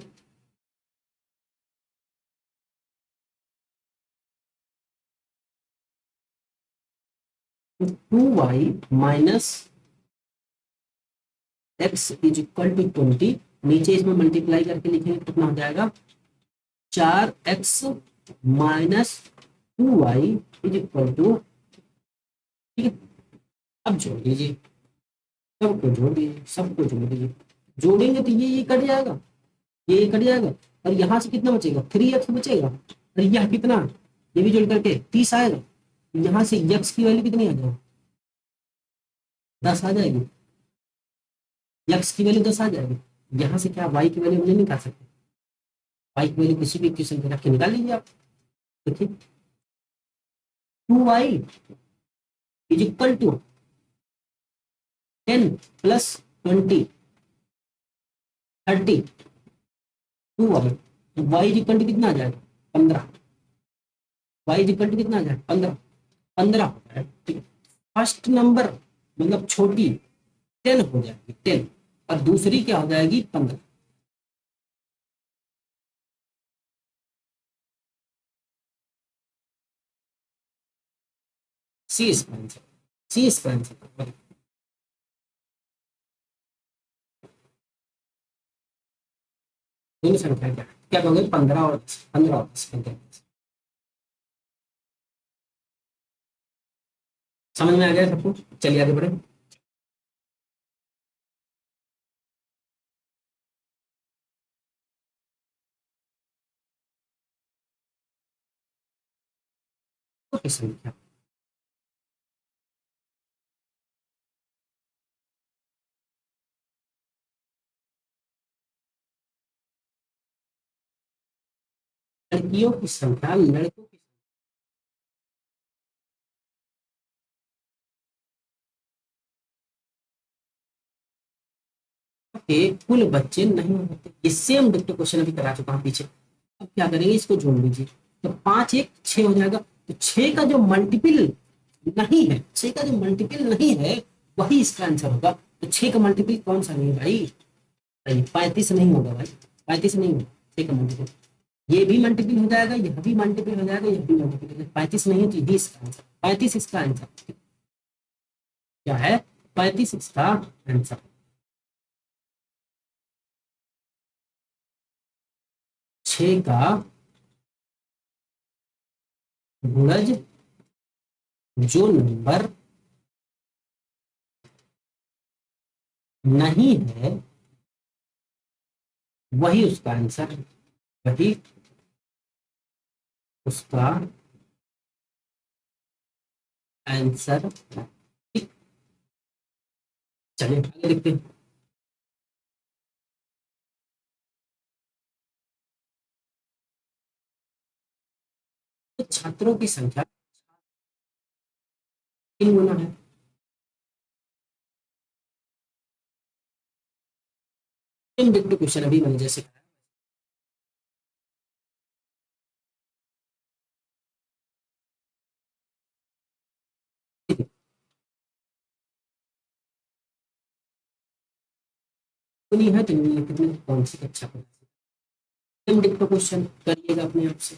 तो 2y minus X is equal to 20, नीचे इसमें मल्टीप्लाई करके लिखेंगे तो कितना हो जाएगा, 4x minus 2y is equal to, ठीक है। अब जोड़ लीजिए, सबको जोड़ दीजिए, सबको जोड़ दीजिए, जोड़ेंगे तो ये कट जाएगा, ये कट जाएगा, और यहाँ से कितना बचेगा, 3x बचेगा, और यह कितना, ये भी जोड़ करके 30 आएगा। यहाँ से x की वैल्यू कितनी आ जाएगी, 10 आ जाएगी, x की वैल्यू 10 आ जाएगी। यहाँ से क्या y की वैल्यू नहीं निकाल सकते, y की वैल्यू किसी भी इक्वेशन में रख के निकाल लीजिए आप। देखिए 2y is equal to 10 plus 20 30, 2y, y is equal to कितना आ जाएगा, 15, y इज इक्वल टू कितना आ जाएगा, 15, 15 हो जाएगा, ठीक है। फर्स्ट नंबर मतलब छोटी 10 हो जाएगी, 10, और दूसरी क्या हो जाएगी, 15। सी इसका आंसर, सी इसका आंसर। दोनों संख्या क्या क्या कहोगे, 15 और 10, 15 और 10, 15। समझ में आ गया सबको, चलिए आगे बढ़े। तो संख्या लड़कियों की संख्या लड़कों की संख्या के कुल बच्चे नहीं होते। ये सेम डिक्टो क्वेश्चन अभी करा चुका हूं पीछे। अब क्या करेंगे, इसको जोड़ लीजिए, तो 5 1 6 हो जाएगा। तो 6 का जो मल्टीपल नहीं है, 6 का जो मल्टीपल नहीं है वही इसका आंसर होगा। तो 6 का मल्टीपल कौन सा नहीं है भाई, 35 नहीं होगा भाई, 35 नहीं होगा 6 का मल्टीपल। ये भी मल्टीपल हो जाएगा, यह भी मल्टीपल हो जाएगा, यह भी मल्टीपल हो जाएगा, 35 नहीं है तो यही इसका आंसर, 35 इसका आंसर क्या है, 35 इसका आंसर। 6 का गुणज जो नंबर नहीं है वही उसका आंसर है, वही उसका आंसर। ठीक, चलिए आगे देखते हैं। तो छात्रों की संख्या 3 गुना है। इन डिक्ट क्वेश्चन अभी मैंने जैसे कहा, नहीं है तो निम्नलिखित में कौन सी कक्षा पढ़ा। इन डिक्ट क्वेश्चन करिएगा अपने आप से।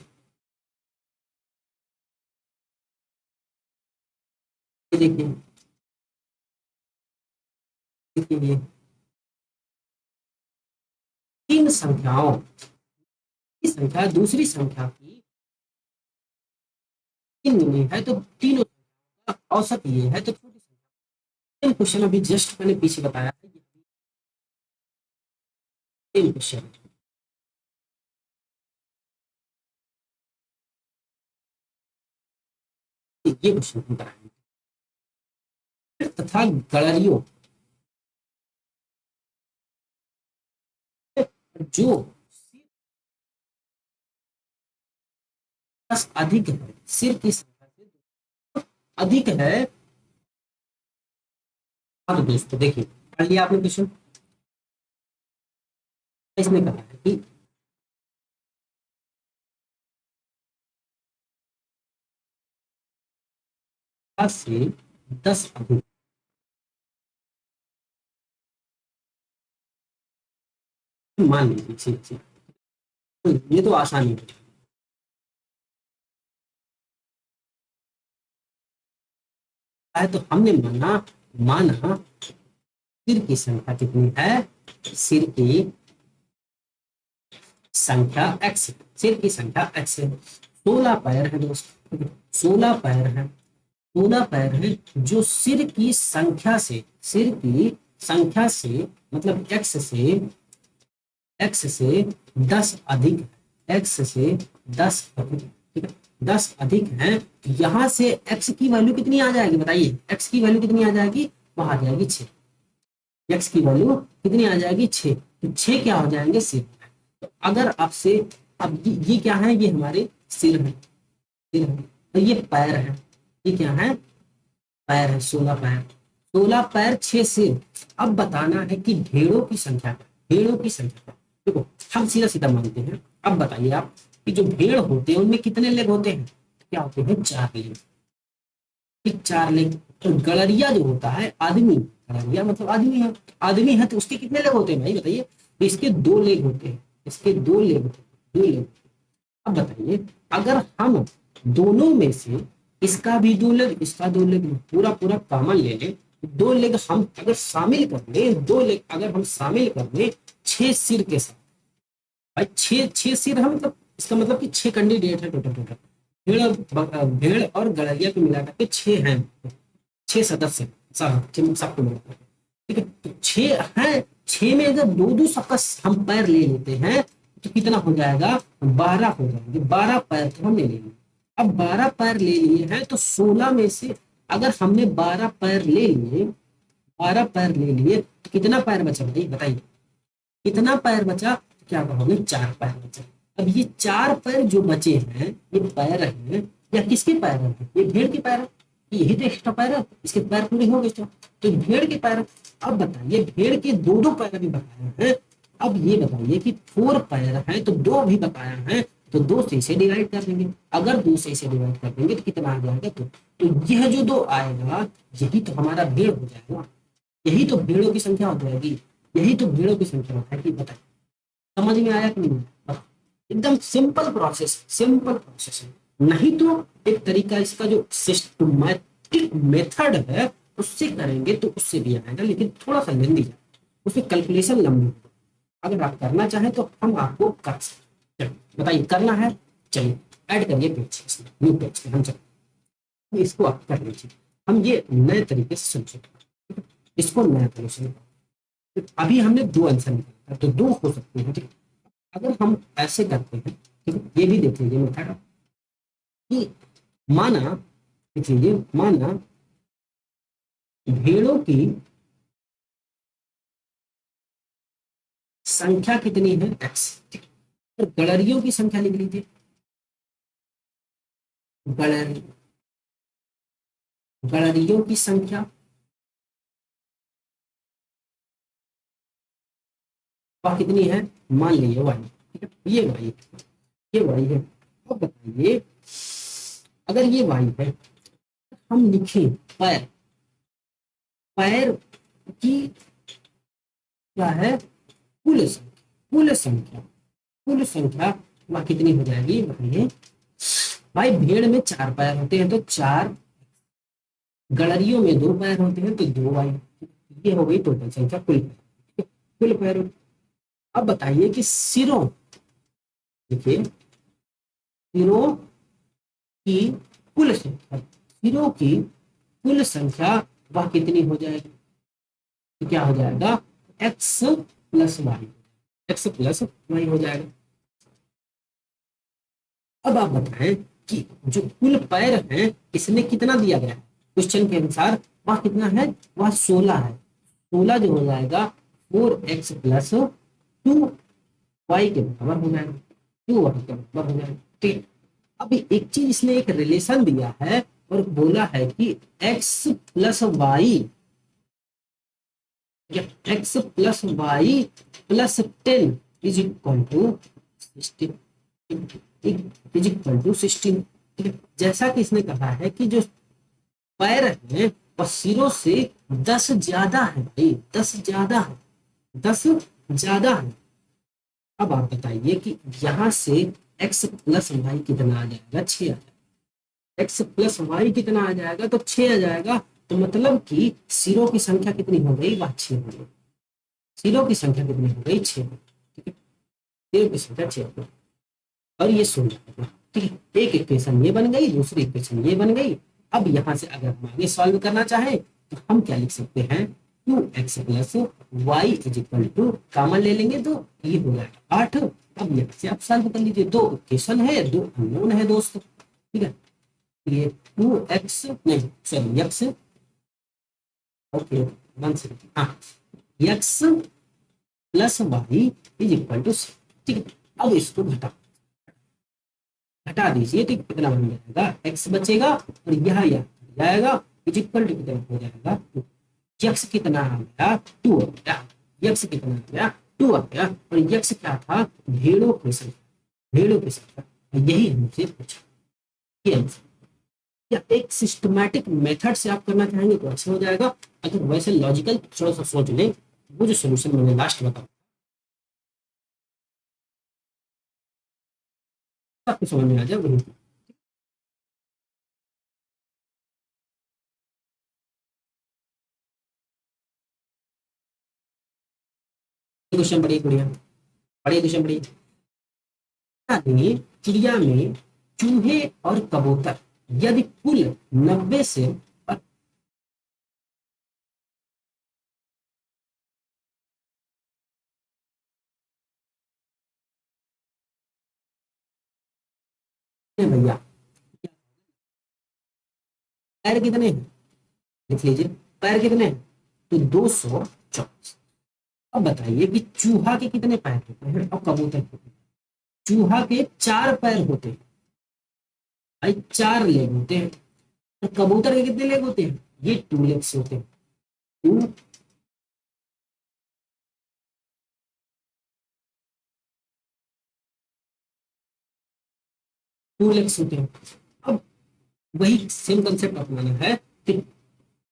ये देखिए, देखिए ये 3 संख्याओं की संख्या दूसरी संख्या की 3 गुनी है तो तीनों का औसत ये है तो छोटी संख्या। क्वेश्चन अभी जस्ट मैंने पीछे बताया था, ये क्वेश्चन, ये क्वेश्चन हम कराएंगे। तथा गणरियों जो 10 अधिक है, सिर की संख्या से अधिक है। हाँ तो दोस्तों देखिए, पढ़ लिया आपने क्वेश्चन। इसमें कहा है कि से 10 अधिक, मान लीजिए ठीक ठीक, तो ये तो आसानी है। तो हमने माना सिर की संख्या कितनी है, सिर की संख्या x, सिर की संख्या x है। 16 पैर है दोस्तों, 16 पैर है, 16 पैर है जो सिर की संख्या से, सिर की संख्या से मतलब x से 10 अधिक है, x से 10 अधिक, ठीक है, 10 अधिक है। यहां से x की वैल्यू कितनी आ जाएगी बताइए, x की वैल्यू कितनी आ जाएगी, वहां आ जाएगी 6। x की वैल्यू कितनी आ जाएगी 6, तो 6 क्या हो जाएंगे सिर। तो अगर आपसे, अब ये क्या है, ये हमारे सिर है, सिर है, तो ये पैर है, ये क्या है, पैर है, 16 पैर, 16 पैर 6 सिर। अब बताना है कि भेड़ों की संख्या क्या, भेड़ों की संख्या क्या। देखो हम सीधा सीधा मानते हैं। अब बताइए आप कि जो भेड़ होते हैं उनमें कितने लेग होते हैं, क्या होते हैं, 4 लेग, ठीक, 4 लेग। तो गड़रिया जो होता है आदमी, गड़रिया मतलब आदमी है, आदमी है तो उसके कितने लेग होते हैं भाई बताइए, तो इसके 2 लेग होते हैं, इसके 2 लेग होते हैं, 2 लेग। अब बताइए अगर हम दोनों में से इसका भी 2 लेग, इसका 2 लेग, पूरा पूरा कॉमन ले लें, 2 लेग हम अगर शामिल कर लें, 2 लेग अगर हम शामिल कर लें 6 सिर के साथ, भाई 6 सिर है, मतलब इसका मतलब कि 6 कैंडिडेट है टोटल, टोटल भेड़ और गड़रिया को मिलाकर के 6 हैं, 6 सदस्य सब, सबको मिलाकर, ठीक है। तो 6 हैं, 6 में अगर 2-2 सबका हम पैर ले लेते हैं तो कितना हो जाएगा, 12 हो जाएंगे, 12 पैर तो हमने ले लिए। अब 12 पैर ले लिए हैं तो 16 में से अगर हमने 12 पैर ले लिए, 12 पैर ले लिए तो कितना पैर बचा भाई बताइए, कितना पैर बचा, तो क्या कहोगे, 4 पैर बचा। अब ये 4 पैर जो बचे हैं, ये पैर हैं या किसके पैर हैं, ये भेड़ के पैर है, यही तो एक्स्ट्रा पैर है, इसके पैर पूरे हो गए तो भेड़ के पैर। अब बताइए भेड़ के 2-2 पैर भी बकाया हैं। अब ये बताइए कि 4 पैर हैं तो 2 भी बकाया हैं, तो 2 से इसे डिवाइड कर देंगे, अगर 2 से इसे डिवाइड कर देंगे तो कितना आ जाएगा, तो यह जो 2 आएगा यही तो हमारा भेड़ हो जाएगा, यही तो भेड़ों की संख्या हो जाएगी, यही तो भेड़ों की संख्या होता है। कि बताइए समझ में आया कि नहीं, एकदम सिंपल प्रोसेस, सिंपल प्रोसेस है। नहीं तो एक तरीका इसका जो सिस्टमैटिक मेथड है उससे करेंगे तो उससे भी आएगा, लेकिन थोड़ा सा लेंदी है, उसमें कैलकुलेशन लंबी है। अगर आप करना चाहें तो हम आपको कर सकते चलिए बताइए करना है, चलिए ऐड करिए पेज, इसमें न्यू पेज पे हम चलिए इसको आप कर लीजिए। हम ये नए तरीके से समझे, इसको नया तरीके से। अभी हमने दो आंसर निकाला तो दो हो सकते हैं, ठीक है। अगर हम ऐसे करते हैं, ठीक है, ये भी देख लीजिए मेथड कि माना, देख लीजिए, माना भेड़ों की संख्या कितनी है एक्स, ठीक है। और गड़रियों की संख्या लिख लीजिए, गड़र गड़रियों की संख्या वह कितनी है, मान लीजिए वाई, ठीक है, ये वाई, ये वाई है। अब बताइए अगर ये वाई है, हम लिखें पैर, पैर की क्या है, कुल संख्या, कुल संख्या, कुल संख्या वह कितनी हो जाएगी बताइए। भाई भेड़ में 4 पैर होते हैं तो 4, गड़रियों में 2 पैर होते हैं तो 2 वाई, ये हो गई टोटल संख्या, कुल पैर, कुल पैर। अब बताइए कि सिरों, देखिए सिरों की कुल संख्या, सिरों की कुल संख्या वह कितनी हो जाएगी, तो क्या हो जाएगा X plus Y, X plus Y हो जाएगा। अब आप बताएं कि जो कुल पैर है इसने कितना दिया गया है क्वेश्चन के अनुसार, वह कितना है, वह 16 है। 16 जो हो जाएगा 4x प्लस 2y के बराबर हो जाएगा, 2y के बराबर हो जाएगा, ठीक। अब एक चीज इसने एक रिलेशन दिया है और बोला है कि x plus Y, x plus Y plus 10 is equal to 16, is equal to 16, ठीक है। जैसा कि इसने कहा है कि जो पैर है वह सिरों से 10 ज्यादा है, भाई 10 ज्यादा है, 10 ज्यादा है। अब आप बताइए कि यहां से x प्लस वाई कितना आ जाएगा, 6 आ जाएगा, x प्लस वाई कितना आ जाएगा तो 6 आ जाएगा। तो मतलब कि सिरों की संख्या कितनी हो गई, वह 6 हो गई, सिरों की संख्या कितनी हो गई, 6, ठीक है, सिरों की संख्या 6 हो गई। और ये 16, ठीक है, एक इक्वेशन ये बन गई, दूसरी इक्वेशन ये बन गई। अब यहाँ से अगर हम आगे सॉल्व करना चाहें तो हम क्या लिख सकते हैं, 2x plus Y is equal to, common ले लेंगे तो ये हो जाएगा 8। अब यहाँ से आप सॉल्व कर लीजिए, दो इक्वेशन है, दो अननोन है दोस्तों, ठीक है। ये 2x नहीं सॉरी x, ओके 1 सेकंड, हाँ x plus Y is equal to, ठीक है। अब इसको हटा दीजिए तो कितना बन जाएगा, x बचेगा और यह जाएगा, इज इक्वल टू कितना हो जाएगा, x कितना आ गया 2 आ गया, x कितना आ गया 2 आ गया। और x क्या था, भेड़ों की संख्या, भेड़ों की संख्या, यही हमसे पूछा, ये आंसर। या एक सिस्टमैटिक मेथड से आप करना चाहेंगे तो अच्छा हो जाएगा, अगर वैसे लॉजिकल थोड़ा सा सोच लें, वो जो सोल्यूशन मैंने लास्ट बताया आपको समझ में आ जाए वही। क्वेश्चन पढ़िए, बढ़िया पढ़िए, क्वेश्चन पढ़िए। चिड़िया में चूहे और कबूतर यदि कुल 90 से, भैया पैर कितने हैं, लिख लीजिए पैर कितने हैं, तो 224। अब बताइए कि चूहा के कितने पैर होते हैं और कबूतर के, चूहा के 4 पैर होते हैं, भाई 4 लेग होते हैं, और कबूतर के कितने लेग होते हैं, ये 2 लेग्स होते हैं, 2 2 लेग्स होते हैं। अब वही सेम कंसेप्ट अपनाना है कि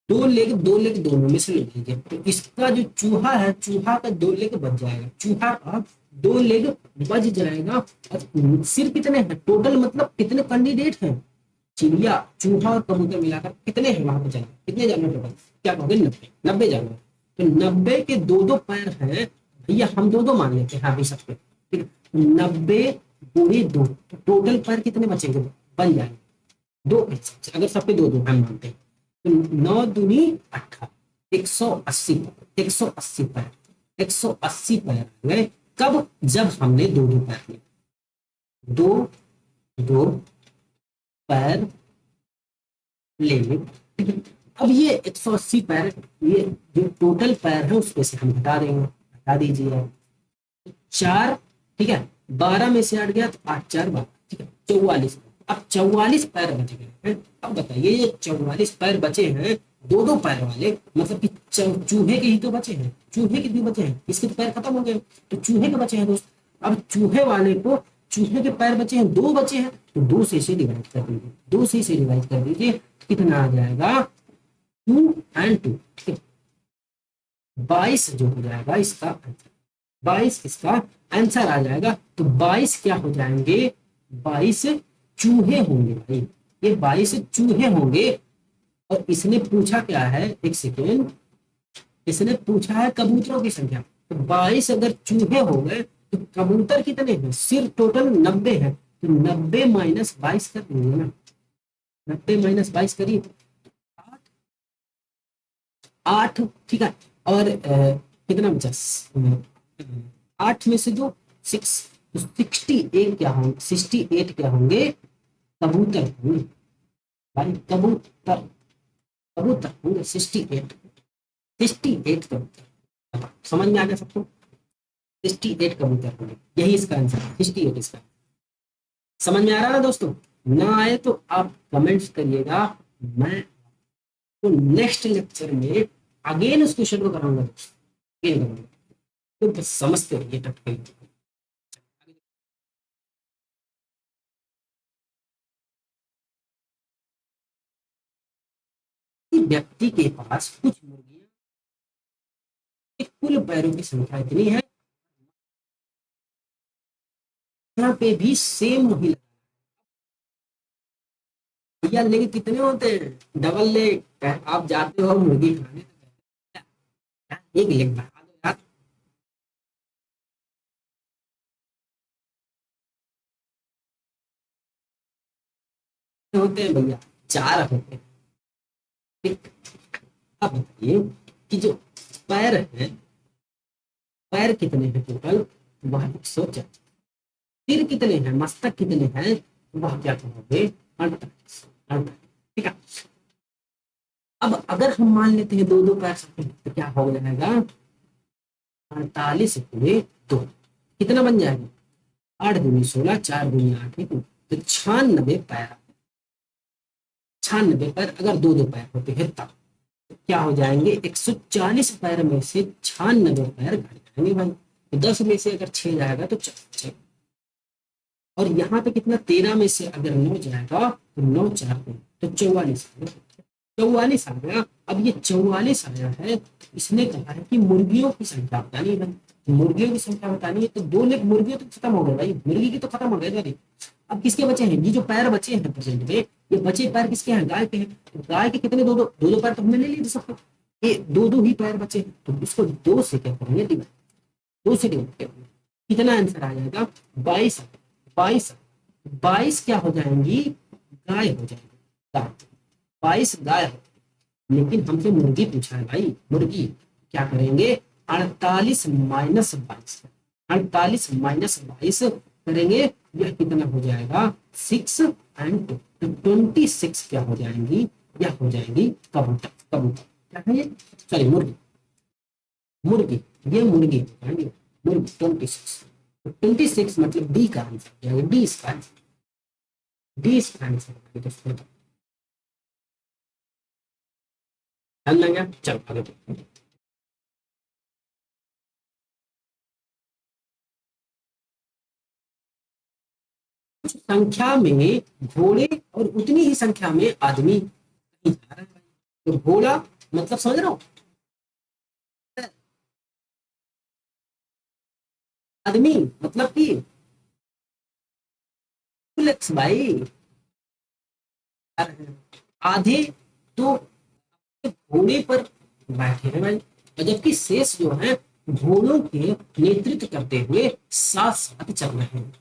2 लेग दोनों में से ले लीजिए, तो इसका जो चूहा है, चूहा का 2 लेग बच जाएगा, चूहा का 2 लेग बच जाएगा। और सिर कितने हैं टोटल, मतलब कितने कैंडिडेट हैं, चिड़िया चूहा और कबूतर मिलाकर कितने हैं वहां पर जाना, कितने जानवर टोटल, क्या कहोगे 90, 90 जानवर। तो 90 के 2-2 पैर हैं, भैया हम 2-2 मान लेते हैं, हाँ भी सकते, ठीक है। 90 पूरे दो, तो टोटल पैर कितने बचेंगे, बन जाएंगे दो, अगर सब पे दो दो हम मानते हैं तो 9 दूनी 18, 180, 180 पैर, 180 पैर आ गए। कब, जब हमने दो दो पैर लिए, दो दो पैर ले ली, ठीक है। अब ये 180 पैर, ये जो टोटल पैर है उसमें से हम हटा देंगे, हटा दीजिए चार, ठीक है। 12 में से 8 गया तो 8 4 12, ठीक है, 44। अब 44 पैर बच गए हैं। अब बताइए ये 44 पैर बचे हैं, दो दो पैर वाले, मतलब कि चूहे के ही तो बचे हैं, चूहे के भी बचे हैं, इसके तो पैर खत्म हो गए, तो चूहे के बचे हैं दोस्त। अब चूहे वाले को, चूहे के पैर बचे हैं, दो बचे हैं, तो दो से इसे डिवाइड कर दीजिए, दो से इसे डिवाइड कर दीजिए, कितना आ जाएगा 2 and 2, ठीक है। 22 जो हो जाएगा इसका आंसर, 22 इसका आंसर आ जाएगा। तो 22 क्या हो जाएंगे, 22 चूहे होंगे भाई, ये 22 चूहे होंगे। और इसने पूछा क्या है, एक सेकेंड, इसने पूछा है कबूतरों की संख्या, तो 22 अगर चूहे हो गए तो कबूतर कितने हैं, सिर्फ टोटल 90 है, तो 90 माइनस 22 कर दीजिए ना, 90 माइनस 22 करिए, 8, ठीक है। और कितना बचा, 8 में से दो 6, तो 68 क्या होंगे, 68 क्या होंगे, कबूतर होंगे भाई, कबूतर, कबूतर होंगे 68, 68 कबूतर, समझ में आ गया सबको, 68 कबूतर होंगे, यही इसका आंसर है, 68 इसका। समझ में आ रहा है ना दोस्तों, ना आए तो आप कमेंट्स करिएगा, मैं तो नेक्स्ट लेक्चर में अगेन उस क्वेश्चन को कराऊंगा दोस्तों, अगेन करूंगा, तो बस समझते रहिए टटके। व्यक्ति के पास कुछ मुर्गियां, कुल पैरों की संख्या इतनी है, यहाँ पे भी सेम वही भैया, लेकिन कितने होते हैं, डबल लेग, आप जाते हो मुर्गी खाने तो एक लेग बढ़ा दो यार, होते हैं भैया, 4 होते हैं, ठीक। अब बताइए कि जो पैर है, पैर कितने हैं टोटल, वह 104, सिर कितने हैं, मस्तक कितने हैं, वह क्या कहोगे, 48, 48, ठीक है। अब अगर हम मान लेते हैं दो दो पैर सकते हैं, तो क्या हो जाएगा, 48 × 2, कितना बन जाएगा, 8 दूनी 16, 4 दूनी 8, तो 96 पैर, 96 पैर अगर दो दो पैर होते हैं तब, तो क्या हो जाएंगे, 140 पैर में से 96 पैर घट जाएंगे भाई, तो 10 में से अगर 6 जाएगा तो 4, और यहाँ पे कितना, 13 में से अगर 9 जाएगा तो 9 4, तो 44, 44 आ गया। अब ये 44 आया है, इसने कहा है कि मुर्गियों की संख्या बतानी है, मुर्गियों की संख्या बतानी है, तो दो लेग मुर्गियों तो खत्म हो गए भाई, मुर्गी की तो खत्म हो गए। अब किसके बचे हैं, ये जो पैर बचे हैं प्रेजेंट में, ये बचे पैर किसके हैं, गाय के हैं, तो गाय के कितने, दो दो, दो दो पैर तो हमने ले लिए सबको, ये दो दो ही पैर बचे, तो इसको दो से क्या करेंगे, डिवाइड, दो से डिवाइड करेंगे, कितना आंसर आ जाएगा, 22, 22, 22 क्या हो जाएंगी, गाय हो जाएगी, गाय, 22 गाय, लेकिन हमसे मुर्गी पूछा है भाई, मुर्गी, क्या करेंगे, 48 माइनस 22, 48 माइनस 22 करेंगे, यह कितना हो जाएगा, 6 and 2, तो 26 क्या हो जाएंगी, यह हो जाएंगी कबूतर, कबूतर क्या है ये, सॉरी मुर्गी, मुर्गी, ये मुर्गी हो जाएंगे, मुर्गी 26, तो 26 मतलब डी का आंसर, डी इसका आंसर, डी इसका आंसर दोस्तों, ध्यान देंगे, चलो आगे बढ़ते हैं। कुछ संख्या में घोड़े और उतनी ही संख्या में आदमी कहीं जा रहे हैं, तो घोड़ा मतलब समझ रहा हूँ, आदमी मतलब कि फ्लेक्स भाई, आधे तो घोड़े पर बैठे हैं भाई, और जबकि शेष जो है घोड़ों के नेतृत्व करते हुए साथ साथ चल रहे हैं,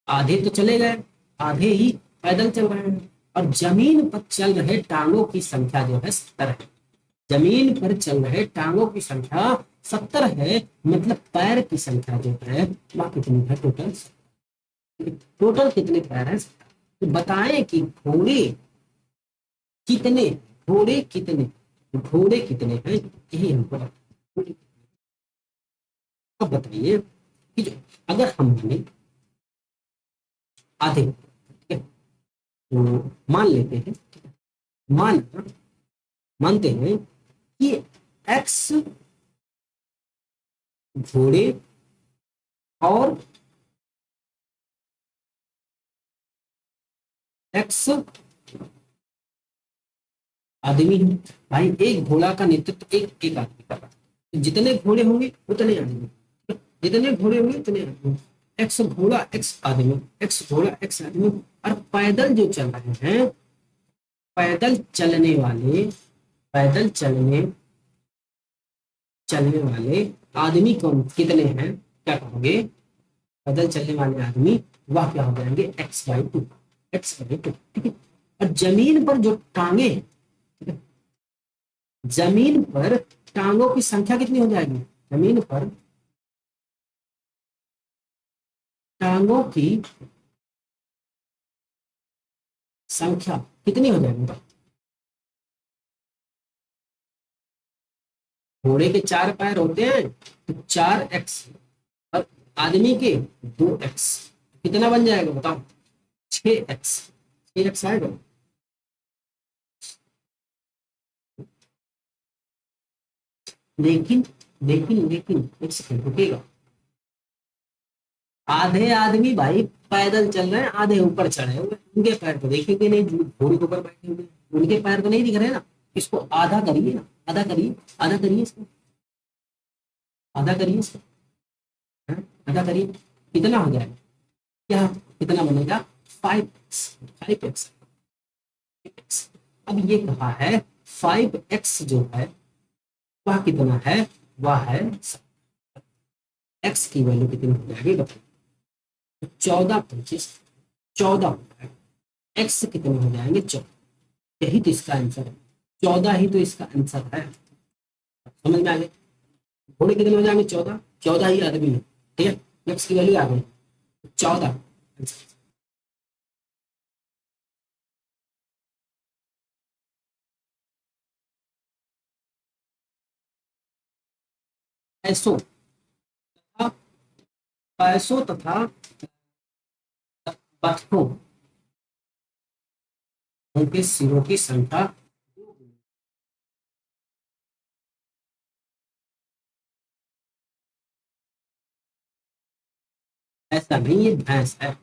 आधे तो चले गए, आधे ही पैदल चल रहे हैं। और जमीन पर चल रहे टांगों की संख्या जो है 70 है। जमीन पर चल रहे टांगों की संख्या 70 है, मतलब पैर की संख्या जो है वह कितनी है टोटल? टोटल कितने पैर है? तो बताएं कि कितने घोड़े कितने घोड़े कितने हैं, यही हमको बताना। अब बताइए कि जो अगर हमने आधे, ठीक है, तो मान लेते हैं, मान मानते हैं कि एक्स घोड़े और एक्स आदमी है। भाई एक घोड़ा का नेतृत्व एक एक आदमी कर रहा है, तो जितने घोड़े होंगे उतने आदमी, जितने घोड़े होंगे उतने आदमी। एक्स घोड़ा एक्स आदमी, एक्स घोड़ा एक्स आदमी। और पैदल जो चल रहे हैं, पैदल चलने वाले, पैदल चलने वाले आदमी कौन कितने हैं, क्या कहोगे? पैदल चलने वाले आदमी वह क्या हो जाएंगे? x/2, x/2, ठीक है। और जमीन पर जो टांगे हैं, ठीक है, जमीन पर टांगों की संख्या कितनी हो जाएगी? जमीन पर टांगों की संख्या कितनी हो जाएगी? घोड़े के 4 पैर होते हैं तो 4x, और आदमी के 2x, कितना बन जाएगा बताओ? 6x, 6x आएगा। लेकिन लेकिन एक सेकंड रुकेगा। आधे आदमी भाई पैदल चल रहे हैं, आधे ऊपर चढ़े हुए, उनके पैर तो देखेंगे नहीं, जो घोड़ी के ऊपर बैठे हुए उनके पैर तो नहीं दिख रहे ना। इसको आधा करिए ना, आधा करिए, आधा करिए इसको, आधा करिए इसको, हाँ? आधा करिए, कितना हो जाएगा? क्या कितना बनेगा? 5x, 5x। अब ये कहा है 5x जो है वह कितना है? वह है x की वैल्यू कितनी हो जाएगी बताइए? तो 14×25, 14 हो जाएगा। x कितने हो जाएंगे? 14। यही तो इसका आंसर है, 14 ही तो इसका आंसर है। समझ में आ गया? घोड़े कितने हो जाएंगे? 14, 14 ही आदमी है, ठीक है। x की वैल्यू आ गई 14। पैसों तथा पैसों तथा पत्थरों उनके सिरों की संख्या, ऐसा नहीं ये भैंस है।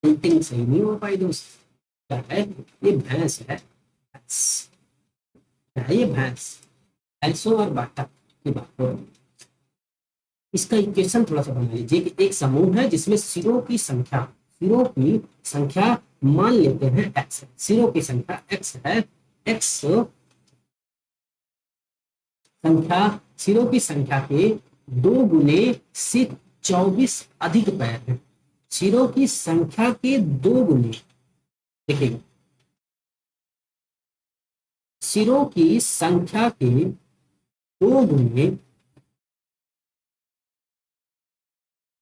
पेंटिंग सही नहीं हो पाई दोस्त। क्या है? ये भैंस है, भैंस। क्या है ये? भैंस। भैंसों और बाटक की बात करो। इसका इक्वेशन थोड़ा सा बना लीजिए कि एक समूह है जिसमें सिरों की संख्या मान लेते हैं एक्स, सिरों की संख्या एक्स है। एक्स संख्या, सिरों की संख्या के 2 गुने से 24 अधिक पैर हैं। सिरों की संख्या के 2 गुने, देखिए, सिरों की संख्या के 2 गुने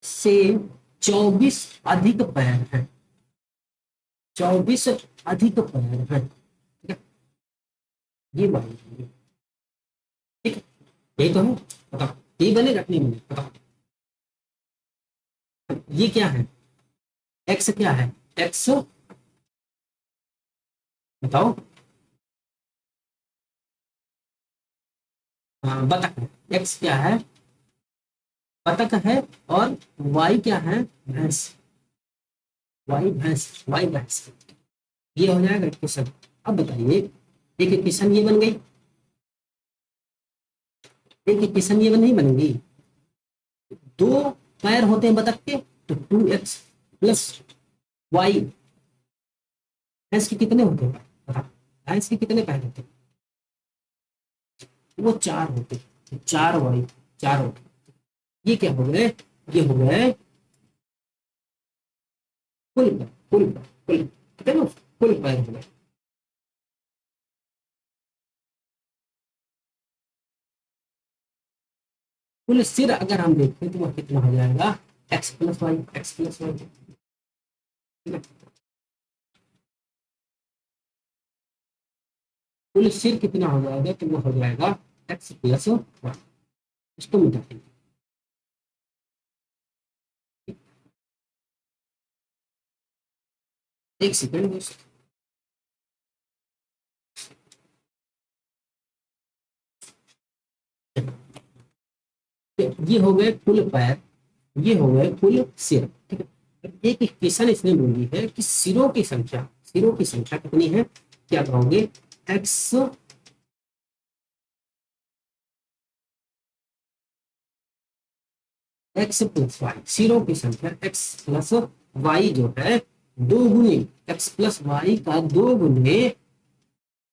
से 24 अधिक पैर हैं, 24 अधिक पैर हैं, ठीक है। ये मानिए, ठीक है, यही तो है। बताओ ये बनेगा नहीं बनेगा? बताओ ये क्या है? एक्स क्या है? एक्स बताओ। हाँ, बतख है। एक्स क्या है? बतख है। और वाई क्या है? भैंस। वाई भैंस। ये हो जाएगा इक्वेशन। अब बताइए, एक इक्वेशन ये बन गई, एक इक्वेशन ये नहीं बनेगी। 2 पैर होते हैं बतख के, तो 2x प्लस वाई। भैंस के कितने होते हैं? बता, भैंस के कितने पैर होते हैं? वो 4 होते हैं, 4 वाई, 4 होते हैं। ये क्या हो गए, ये हो गए कुल पर, कुल पर, कुल, ठीक है ना, कुल पर हो गए। कुल सिर अगर हम देखें तो वह कितना हो जाएगा, X plus Y, X plus Y, ठीक है। कुल सिर कितना हो जाएगा, तो वो हो जाएगा एक्स प्लस वाई। इसको मिटा देंगे। एक सेकंड दोस्त। ये हो गए कुल पैर, ये हो गए कुल सिर, ठीक है। अब एक इक्वेशन इसने बोली है कि सिरों की संख्या, सिरों की संख्या कितनी है, क्या कहोगे, एक्स, एक्स प्लस वाई, सिरों की संख्या एक्स प्लस वाई जो है, दो गुने एक्स प्लस वाई का दो गुने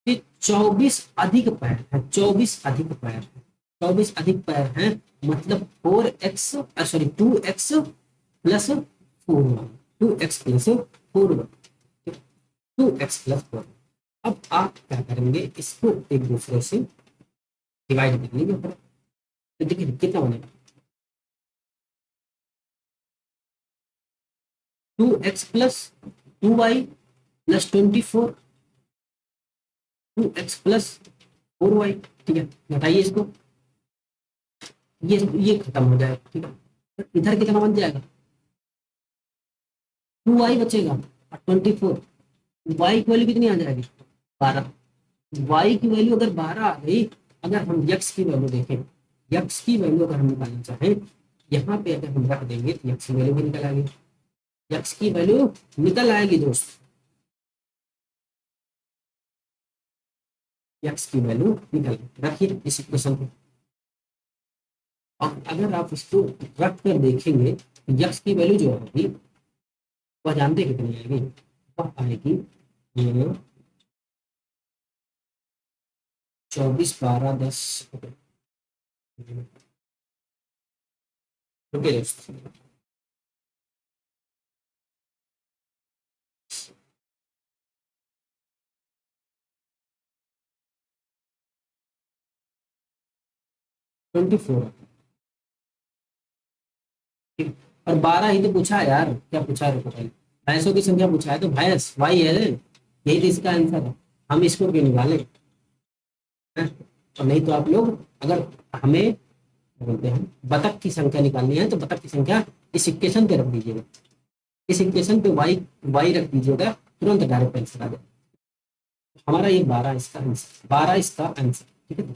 24 अधिक पैर है, 24 अधिक पैर है, 24 अधिक पैर है, मतलब 4x, sorry 2x plus 4y, 2x plus 4y, 2x plus 4। अब आप क्या करेंगे, इसको एक दूसरे से डिवाइड कर लीजिए, तो देखिए कितना बनेगा, 2x plus 2y plus 24, 2x plus 4y, ठीक है। घटाइए इसको, ये खत्म हो जाएगा, ठीक है। तो इधर कितना बन जाएगा, 2y बचेगा और 24, y की वैल्यू कितनी आ जाएगी, 12। y की वैल्यू अगर 12 आ गई, अगर हम x की वैल्यू देखें, x की वैल्यू अगर हम निकालना चाहें, यहाँ पे अगर हम रख देंगे तो x की वैल्यू भी निकल आएगी, x की वैल्यू निकल आएगी दोस्त, x की वैल्यू निकल, रखिए इस इक्वेशन को। और अगर आप इसको रख कर देखेंगे, x की वैल्यू जो होगी वह जानते कितनी आएगी, वह आएगी 24, 12, 10, रुकिए दोस्त, 24, और 12 ही तो पूछा है यार, क्या पूछा है रुको पहले, भैंसों की संख्या पूछा है, तो भैंस वाई है, यही तो इसका आंसर है, हम इसको क्यों निकालें, हैं? और नहीं तो आप लोग, अगर हमें बोलते हैं बतख की संख्या निकालनी है, तो बतख की संख्या इस इक्वेशन पे रख दीजिएगा, इस इक्वेशन पे वाई, वाई रख दीजिएगा, तुरंत डायरेक्ट आंसर आ जाए। हमारा ये 12 इसका आंसर, 12 इसका आंसर, ठीक है।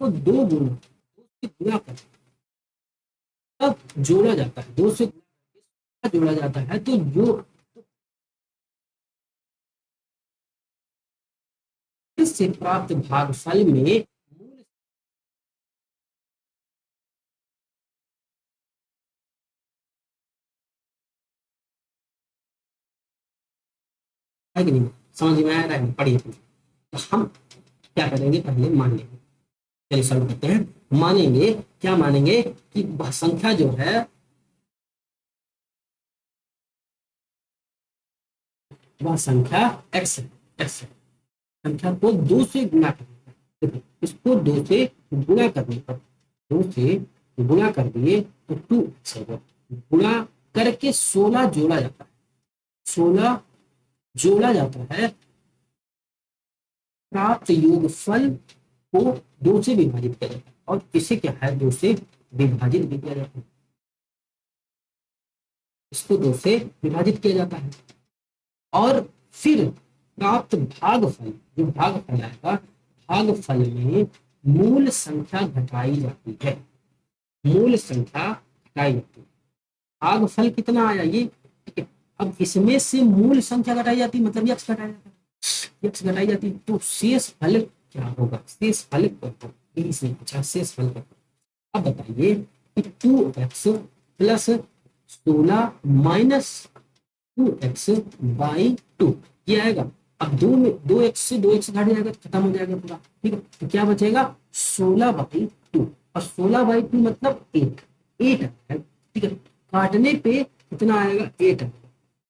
तो दो गुना, दो से गुना कर, तब जोड़ा जाता है, दो से जोड़ा जाता है, तो जो इससे प्राप्त भागफल में मूल है कि नहीं, समझ में आ रहा है, पढ़िए। तो हम क्या करेंगे, पहले मान लेंगे, चलिए सॉल्व करते हैं। मानेंगे, क्या मानेंगे कि वह संख्या जो है, वह संख्या एक्स है, एक्स है, संख्या को दो से गुणा करने पर, देखो इसको दो से गुणा करने पर, दो से गुणा कर दिए तो 2x होगा, गुणा करके 16 जोड़ा जाता है, 16 जोड़ा जाता है, प्राप्त योगफल को दो से विभाजित किया जाता है, और इसे क्या है, दो से विभाजित भी किया जाता है, इसको दो से विभाजित किया जाता है, और फिर प्राप्त भागफल, जो भागफल आएगा, भागफल में मूल संख्या घटाई जाती है, मूल संख्या घटाई जाती है, भागफल कितना आया ये, ठीक है। अब इसमें से मूल संख्या घटाई जाती है, मतलब यक्स घटाया जाता है, यक्स घटाई जाती है, तो शेष फल क्या होगा, शेष फल क्या होगा, ये इसने पूछा, शेष फल क्या होगा। अब बताइए कि 2x प्लस 16 माइनस 2x/2 ये आएगा। अब 2x से 2x घट जाएगा तो खत्म हो जाएगा पूरा, ठीक है। तो क्या बचेगा 16/2, और 16/2 मतलब 8 है, ठीक है। काटने पे कितना आएगा 8।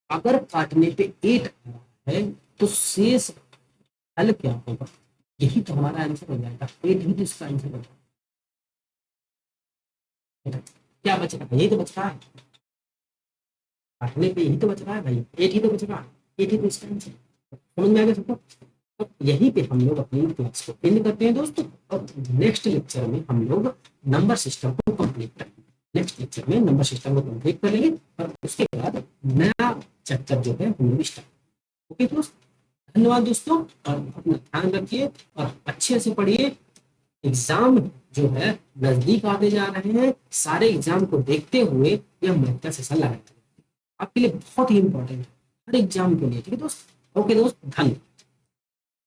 अगर काटने पे 8 आ रहा है तो शेष हल क्या होगा, यही तो हमारा आंसर हो जाएगा, 8 ही तो इसका आंसर होगा। क्या बच रहा है, यही तो बच रहा है, काटने पे यही तो बच रहा है भाई, 8 ही तो बच रहा है, 8 ही तो इसका आंसर। समझ में आ गया सबको। तो यहीं पे हम लोग अपनी क्लास को एंड करते हैं दोस्तों, और नेक्स्ट लेक्चर में हम लोग नंबर सिस्टम को कंप्लीट करेंगे। नेक्स्ट लेक्चर में नंबर सिस्टम को कंप्लीट कर लेंगे और उसके बाद नया चैप्टर जो है हम लोग स्टार्ट। ओके दोस्त, धन्यवाद दोस्तों, और अपना ध्यान रखिए और अच्छे से पढ़िए। एग्जाम जो है नजदीक आते जा रहे हैं, सारे एग्जाम को देखते हुए यह मैथ का सेशन लगाते हैं, आपके लिए बहुत ही इंपॉर्टेंट है हर एग्जाम के लिए, ठीक है दोस्त। ओके दोस्त, धन्यवाद।